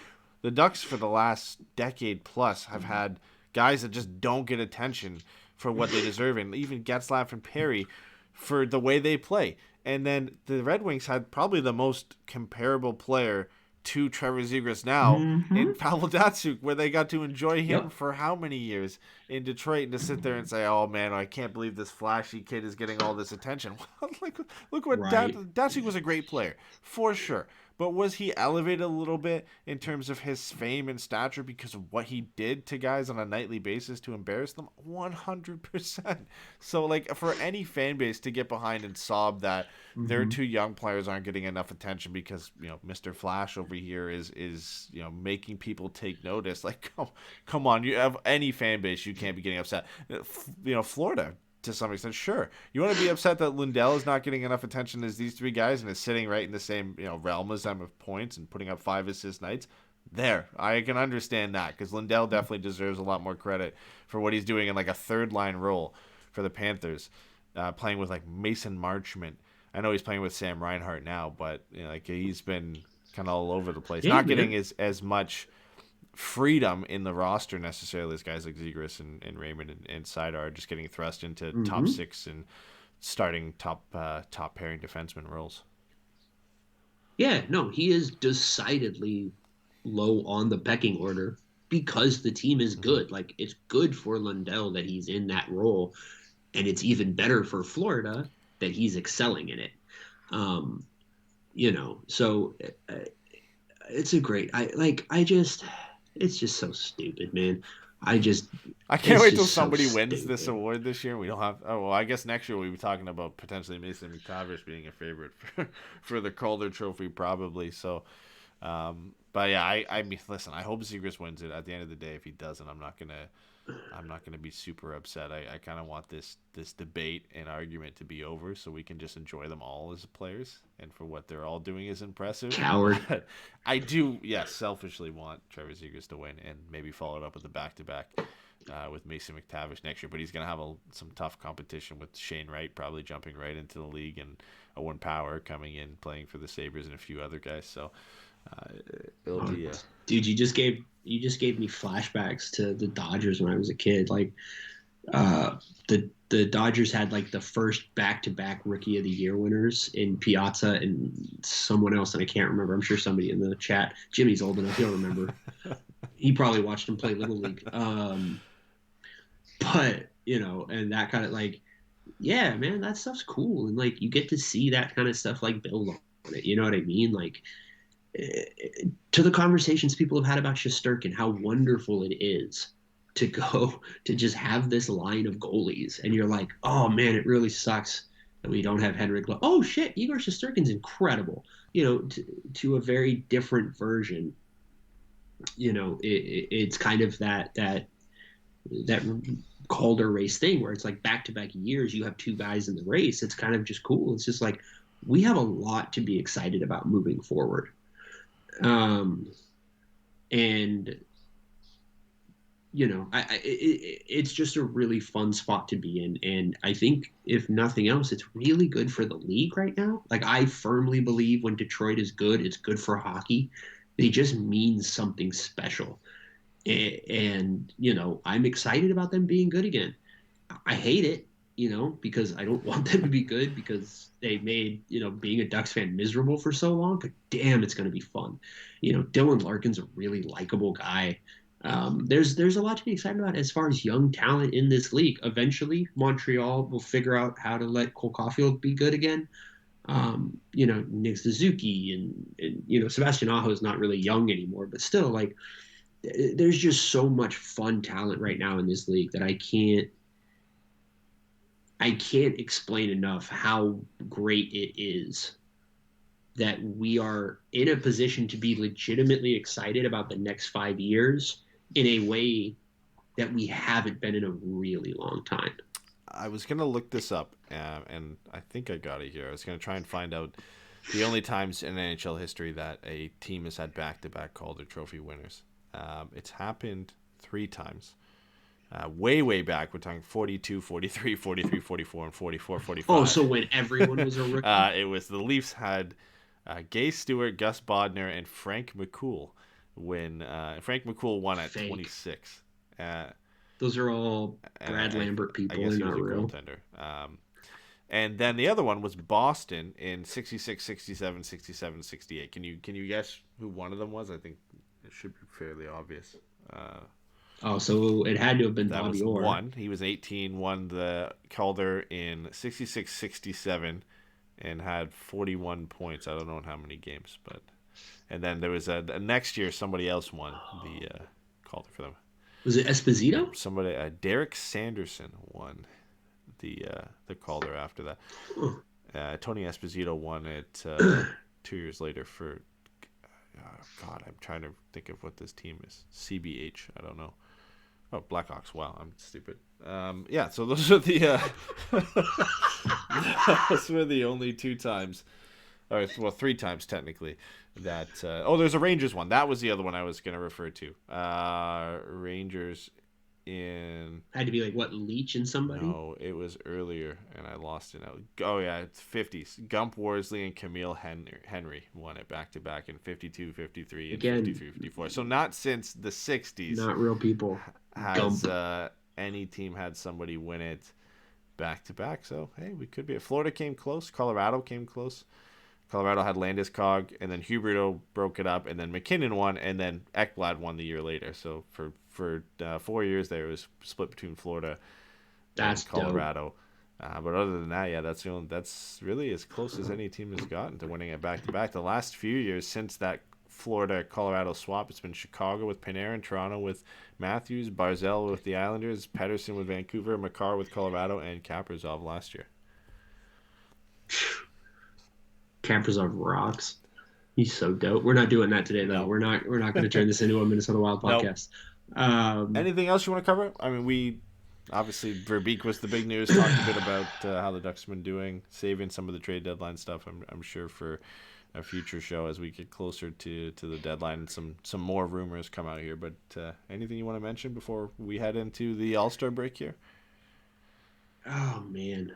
the Ducks for the last decade plus have had guys that just don't get attention for what they deserve, and even Getzlaf and Perry for the way they play. And then the Red Wings had probably the most comparable player to Trevor Zegras now in Pavel Datsyuk, where they got to enjoy him Yep. for how many years in Detroit, and to sit there and say, "Oh man, I can't believe this flashy kid is getting all this attention." Like, look what Right. Datsyuk was a great player for sure, but was he elevated a little bit in terms of his fame and stature because of what he did to guys on a nightly basis to embarrass them? 100%. So like for any fan base to get behind and sob that their two young players aren't getting enough attention because Mr. Flash over here is making people take notice. Like come on, you have any fan base, you can't be getting upset. Florida to some extent, sure. You want to be upset that Lundell is not getting enough attention as these three guys and is sitting right in the same realm as them of points and putting up 5 assist nights. There, I can understand that because Lundell definitely deserves a lot more credit for what he's doing in like a third line role for the Panthers, playing with like Mason Marchment. I know he's playing with Sam Reinhart now, but he's been kind of all over the place, not getting as much freedom in the roster necessarily as guys like Zegras and Raymond and Seidar, just getting thrust into top 6 and starting top pairing defenseman roles. Yeah, no, he is decidedly low on the pecking order because the team is good. Like, it's good for Lundell that he's in that role, and it's even better for Florida that he's excelling in it. So it's a great. It's just so stupid, man. I can't wait till somebody wins this award this year. We don't have. Oh well, I guess next year we'll be talking about potentially Mason McTavish being a favorite for the Calder Trophy, probably. So, but yeah, I mean, listen. I hope Zegras wins it. At the end of the day, if he doesn't, I'm not gonna be super upset. I kind of want this debate and argument to be over so we can just enjoy them all as players and for what they're all doing is impressive. Coward. But I do, yes, selfishly want Trevor Zegras to win and maybe follow it up with a back-to-back with Mason McTavish next year. But he's going to have some tough competition with Shane Wright probably jumping right into the league and Owen Power coming in playing for the Sabres and a few other guys. So it'll be dude, you just gave me flashbacks to the Dodgers when I was a kid. Like, the Dodgers had like the first back-to-back Rookie of the Year winners in Piazza and someone else, and I can't remember. I'm sure somebody in the chat. Jimmy's old enough; he'll remember. He probably watched him play Little League. But and that kind of like, yeah, man, that stuff's cool, and like you get to see that kind of stuff like build on it. You know what I mean? Like, to the conversations people have had about Shesterkin, how wonderful it is to go to just have this line of goalies, and you're like, oh man, it really sucks that we don't have Henrik. Oh shit, Igor Shesterkin's incredible. To a very different version. It's kind of that Calder race thing where it's like back-to-back years you have two guys in the race. It's kind of just cool. It's just like we have a lot to be excited about moving forward. It's just a really fun spot to be in, and I think if nothing else, it's really good for the league right now. Like, I firmly believe when Detroit is good, it's good for hockey. They just mean something special, and I'm excited about them being good again. I hate it, because I don't want them to be good because they made, being a Ducks fan miserable for so long, but damn, it's going to be fun. Dylan Larkin's a really likable guy. There's a lot to be excited about as far as young talent in this league. Eventually, Montreal will figure out how to let Cole Caulfield be good again. Nick Suzuki and Sebastian Aho is not really young anymore, but still, like, there's just so much fun talent right now in this league that I can't explain enough how great it is that we are in a position to be legitimately excited about the next 5 years in a way that we haven't been in a really long time. I was going to look this up, and I think I got it here. I was going to try and find out the only times in NHL history that a team has had back-to-back Calder Trophy winners. It's happened 3 times. Way back, we're talking 42, 43, 43, 44, and 44, 45. Oh, so when everyone was a rookie? It was the Leafs had Gay Stewart, Gus Bodner, and Frank McCool when Frank McCool won at 26. Those are all Brad Lambert people. I guess They're he was not a real. goaltender. And then the other one was Boston in 66, 67, 67, 68. Can you guess who one of them was? I think it should be fairly obvious. So it had to have been That Bobby was Orr. one. He was 18, won the Calder in 66, 67, and had 41 points. I don't know in how many games, but and then there was a next year somebody else won the Calder for them. Was it Esposito? Somebody, Derek Sanderson won the Calder after that. Tony Esposito won it 2 years later for. God, I'm trying to think of what this team is. CBH. I don't know. Oh, Blackhawks. Wow, I'm stupid. Yeah, so those are the those were the only 2 times, or well, 3 times technically. That there's a Rangers one. That was the other one I was going to refer to. Rangers in. Had to be like what, Leach and somebody? No, it was earlier, and I lost it now. Oh yeah, it's 50s. Gump Worsley and Camille Henry won it back to back in 52, 53, and 53, 54. So not since the 60s. Not real people. Has any team had somebody win it back to back? So hey, we could be. Florida came close. Colorado came close. Colorado had Landeskog, and then Huberdeau broke it up, and then McKinnon won, and then Ekblad won the year later. So for 4 years there, it was split between Florida and Colorado. But other than that, yeah, that's really as close as any team has gotten to winning it back to back. The last few years since that Florida-Colorado swap, it's been Chicago with Panarin, Toronto with Matthews, Barzal with the Islanders, Pettersson with Vancouver, Makar with Colorado, and Kaprizov last year. Kaprizov rocks. He's so dope. We're not doing that today, though. No. We're not going to turn this into a Minnesota Wild podcast. Nope. Anything else you want to cover? I mean, we obviously Verbeek was the big news. Talked a bit about how the Ducks have been doing, saving some of the trade deadline stuff. I'm sure for a future show as we get closer to the deadline and some more rumors come out here. But anything you want to mention before we head into the All-Star break here? Oh man,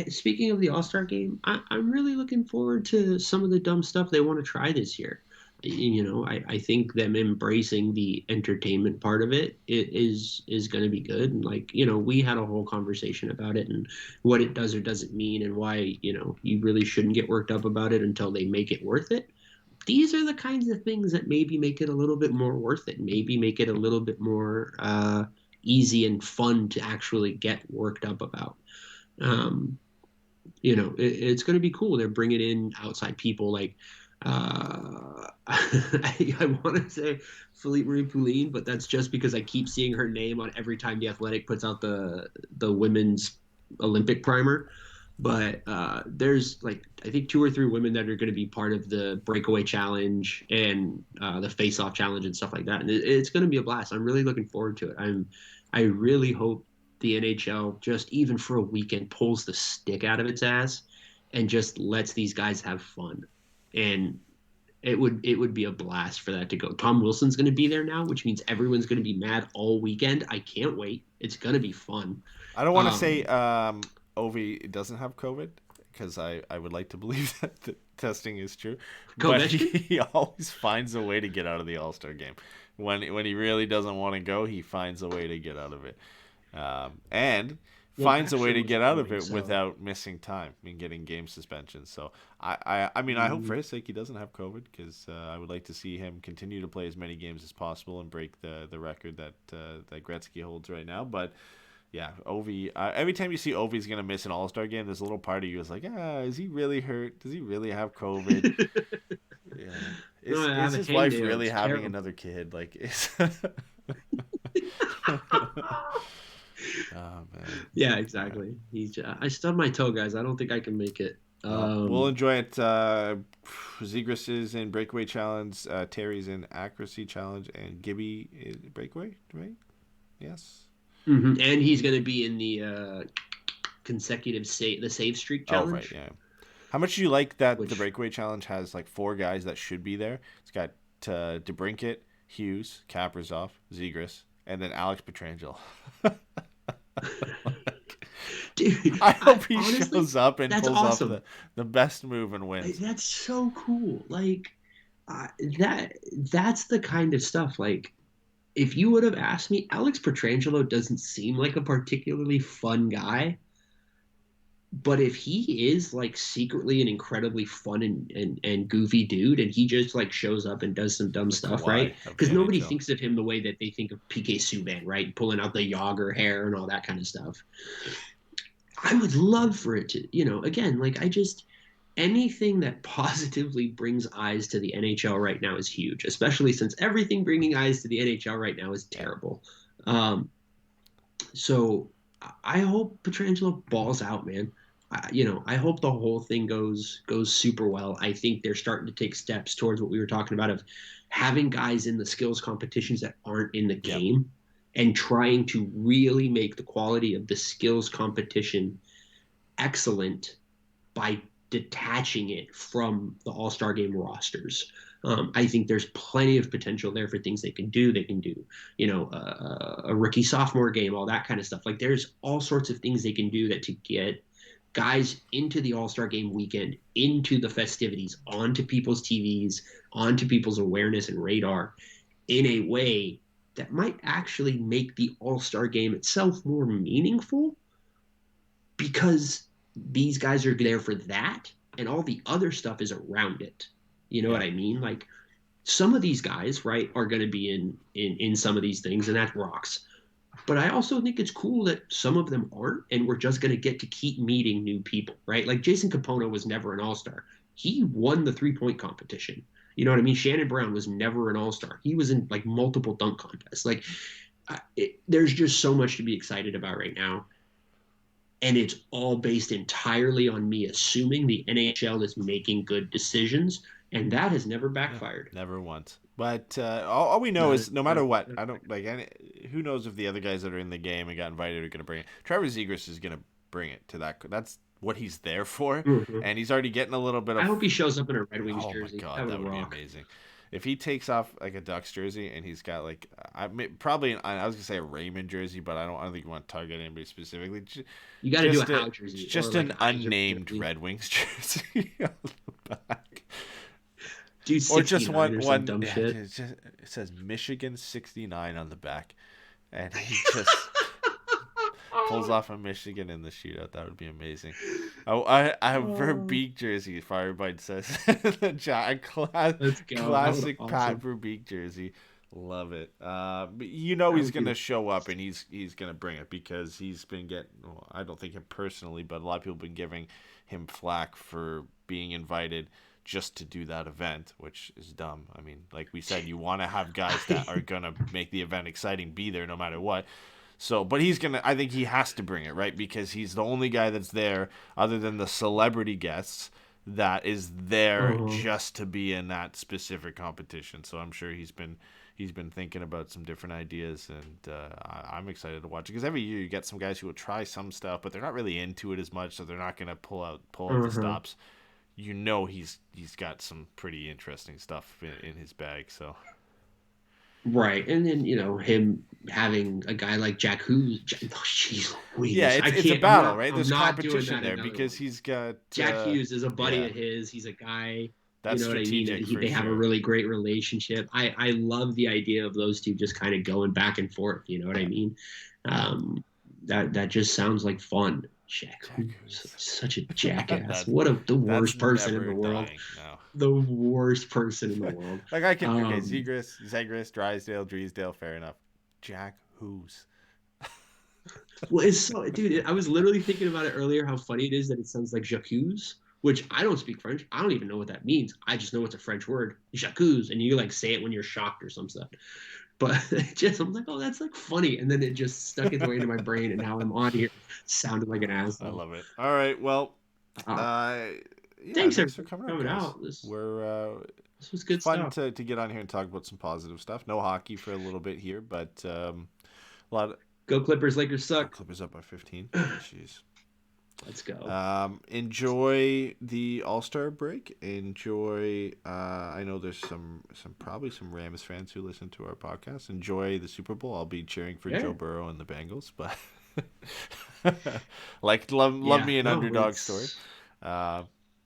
speaking of the All-Star game, I'm really looking forward to some of the dumb stuff they want to try this year. I think them embracing the entertainment part of it is going to be good. And we had a whole conversation about it and what it does or doesn't mean and why, you really shouldn't get worked up about it until they make it worth it. These are the kinds of things that maybe make it a little bit more worth it, maybe make it a little bit more easy and fun to actually get worked up about. It's going to be cool. They're bringing in outside people like I want to say Philippe Marie Poulin, but that's just because I keep seeing her name on every time The Athletic puts out the women's Olympic primer. But there's I think 2 or 3 women that are going to be part of the breakaway challenge and the face-off challenge and stuff like that. And it's going to be a blast. I'm really looking forward to it. I really hope the NHL just even for a weekend pulls the stick out of its ass and just lets these guys have fun. And it would be a blast for that to go. Tom Wilson's going to be there now, which means everyone's going to be mad all weekend. I can't wait. It's going to be fun. I don't want to say Ovi doesn't have COVID because I would like to believe that the testing is true. But he always finds a way to get out of the All-Star game. When he really doesn't want to go, he finds a way to get out of it. And finds a way to get out of it without missing time and getting game suspensions. So I hope for his sake he doesn't have COVID because I would like to see him continue to play as many games as possible and break the record that Gretzky holds right now. But yeah, Ovi. Every time you see Ovi's gonna miss an All-Star game, there's a little part of you is like, is he really hurt? Does he really have COVID? Yeah. Is his wife really having another kid? Like, is. Oh man. Yeah, exactly. I stubbed my toe, guys. I don't think I can make it. We'll enjoy it. Zegras is in breakaway challenge. Terry's in accuracy challenge, and Gibby is breakaway, right? Yes. Mm-hmm. And he's going to be in the consecutive save streak challenge. Oh right, yeah. How much do you like that the breakaway challenge has 4 guys that should be there? It's got DeBrincat, Hughes, Kaprizov, Zegras, and then Alex Pietrangelo. Dude, I hope he shows up and pulls awesome. off the best move and wins. That's so cool. That's the kind of stuff. if you would have asked me, Alex Pietrangelo doesn't seem like a particularly fun guy. But if he is like secretly an incredibly fun and goofy dude, and he just like shows up and does some dumb stuff, right? Because nobody thinks of him the way that they think of PK Subban, right? Pulling out the Yager hair and all that kind of stuff. I would love for it to, again, like anything that positively brings eyes to the NHL right now is huge, especially since everything bringing eyes to the NHL right now is terrible. So I hope Pietrangelo balls out, man. I hope the whole thing goes super well. I think they're starting to take steps towards what we were talking about of having guys in the skills competitions that aren't in the game and trying to really make the quality of the skills competition excellent by detaching it from the All-Star Game rosters. I think there's plenty of potential there for things they can do. They can do, a rookie sophomore game, all that kind of stuff. Like there's all sorts of things they can do that to get guys into the All-Star Game weekend, into the festivities, onto people's TVs, onto people's awareness and radar in a way that might actually make the All-Star Game itself more meaningful, because these guys are there for that and all the other stuff is around it. You know what I mean? Like some of these guys, right, are going to be in some of these things, and that rocks. But I also think it's cool that some of them aren't, and we're just going to get to keep meeting new people, right? Like Jason Kapono was never an All-Star. He won the 3-point competition. You know what I mean? Shannon Brown was never an All-Star. He was in like multiple dunk contests. Like there's just so much to be excited about right now. And it's all based entirely on me assuming the NHL is making good decisions, and that has never backfired. Never once. But all we know is no matter what, I don't like. Who knows if the other guys that are in the game and got invited are going to bring it? Trevor Zegras is going to bring it to that. That's what he's there for, and he's already getting a little bit of. I hope he shows up in a Red Wings jersey. Oh my god, that would be amazing. If he takes off like a Ducks jersey and he's got like I was gonna say a Raymond jersy, but I don't think you want to target anybody specifically. You got to do a Howe jersey. Just an unnamed Red Wings jersey on the back. Dude, or just one dumb shit. It says Michigan 69 on the back, and he just pulls off a Michigan in the shootout. That would be amazing. I have Verbeek jersey. Firebite says classic Pat Verbeek jersey. Love it. But he's gonna show up and he's gonna bring it because he's been getting. Well, I don't think him personally, but a lot of people have been giving him flack for being invited just to do that event, which is dumb. I mean, like we said, you want to have guys that are going to make the event exciting be there no matter what. So, but I think he has to bring it, right? Because he's the only guy that's there other than the celebrity guests that is there just to be in that specific competition. So I'm sure he's been thinking about some different ideas, and I'm excited to watch it because every year you get some guys who will try some stuff, but they're not really into it as much, so they're not going to pull out the stops. He's got some pretty interesting stuff in his bag. So, right, and then him having a guy like Jack Hughes. Jeez, it's a battle, right? There's competition there because he's got Jack Hughes is a buddy of his. He's a guy. That's you know what I mean? They have a really great relationship. I love the idea of those two just kind of going back and forth. You know what I mean? That just sounds like fun. Jack Hughes, such a jackass. The worst person in the world. The worst person in the world. Like I can Zegras, Drysdale, fair enough. Jack Hughes. Well, it's so, dude. I was literally thinking about it earlier. How funny it is that it sounds like Jacques, which I don't speak French. I don't even know what that means. I just know it's a French word, Jacques, and you like say it when you're shocked or some stuff. But I'm like, oh, that's like funny, and then it just stuck its way into my brain, and now I'm on here sounding like an asshole. I love it. All right, well, thanks for coming out. This was good fun stuff. to get on here and talk about some positive stuff. No hockey for a little bit here, but a lot. Go Clippers! Lakers suck. Clippers up by 15. Jeez. Let's go. Enjoy the All-Star break. Enjoy. I know there's probably some Rams fans who listen to our podcast. Enjoy the Super Bowl. I'll be cheering for Joe Burrow and the Bengals, but love me an underdog story.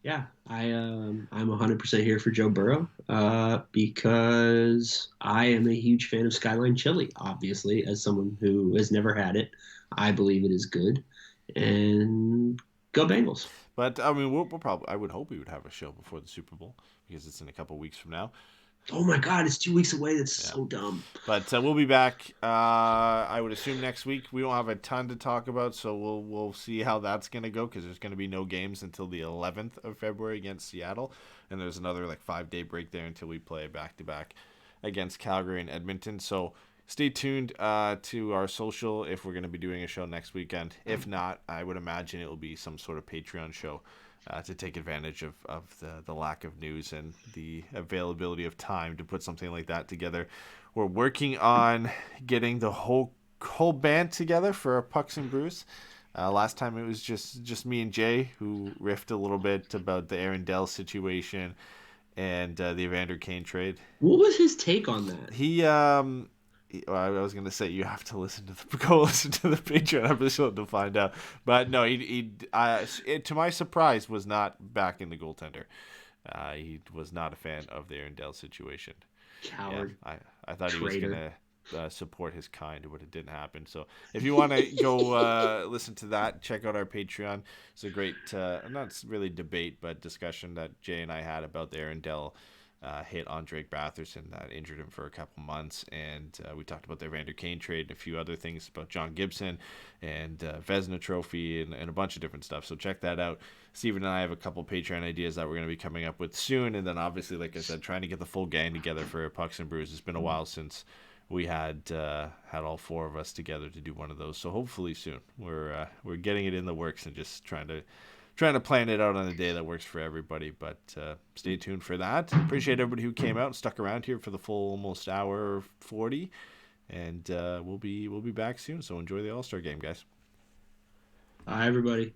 Yeah, I'm 100% here for Joe Burrow because I am a huge fan of Skyline Chili. Obviously, as someone who has never had it, I believe it is good. And go Bengals. But I mean, we'll probably. I would hope we would have a show before the Super Bowl because it's in a couple weeks from now. Oh my God, it's 2 weeks away. That's Yeah. so dumb. But we'll be back. I would assume next week. We don't have a ton to talk about, so we'll see how that's gonna go because there's gonna be no games until the 11th of February against Seattle, and there's another like 5-day break there until we play back to back against Calgary and Edmonton. So stay tuned to our social if we're gonna be doing a show next weekend. If not, I would imagine it will be some sort of Patreon show. To take advantage of the lack of news and the availability of time to put something like that together. We're working on getting the whole band together for our Pucks and Brews. Last time it was just me and Jay who riffed a little bit about the Aaron Dell situation and the Evander Kane trade. What was his take on that? Well, I was gonna say you have to go listen to the Patreon episode to find out. But no, to my surprise, was not backing the goaltender. He was not a fan of the Aaron Dell situation. Coward. Yeah, I thought Traitor. he was gonna support his kind, but it didn't happen. So if you want to go listen to that, check out our Patreon. It's a great, not really debate, but discussion that Jay and I had about the Aaron Dell hit on Drake Batherson that injured him for a couple months, and we talked about the Evander Kane trade and a few other things about John Gibson and Vezina Trophy and a bunch of different stuff. So check that out. Steven and I have a couple Patreon ideas that we're going to be coming up with soon, and then obviously, like I said, trying to get the full gang together for Pucks and Brews. It's been a while since we had all four of us together to do one of those. So hopefully soon. We're getting it in the works and just trying to plan it out on a day that works for everybody. But stay tuned for that. Appreciate everybody who came out and stuck around here for the full almost hour 40, and we'll be back soon. So enjoy the All-Star game, guys. Bye, everybody.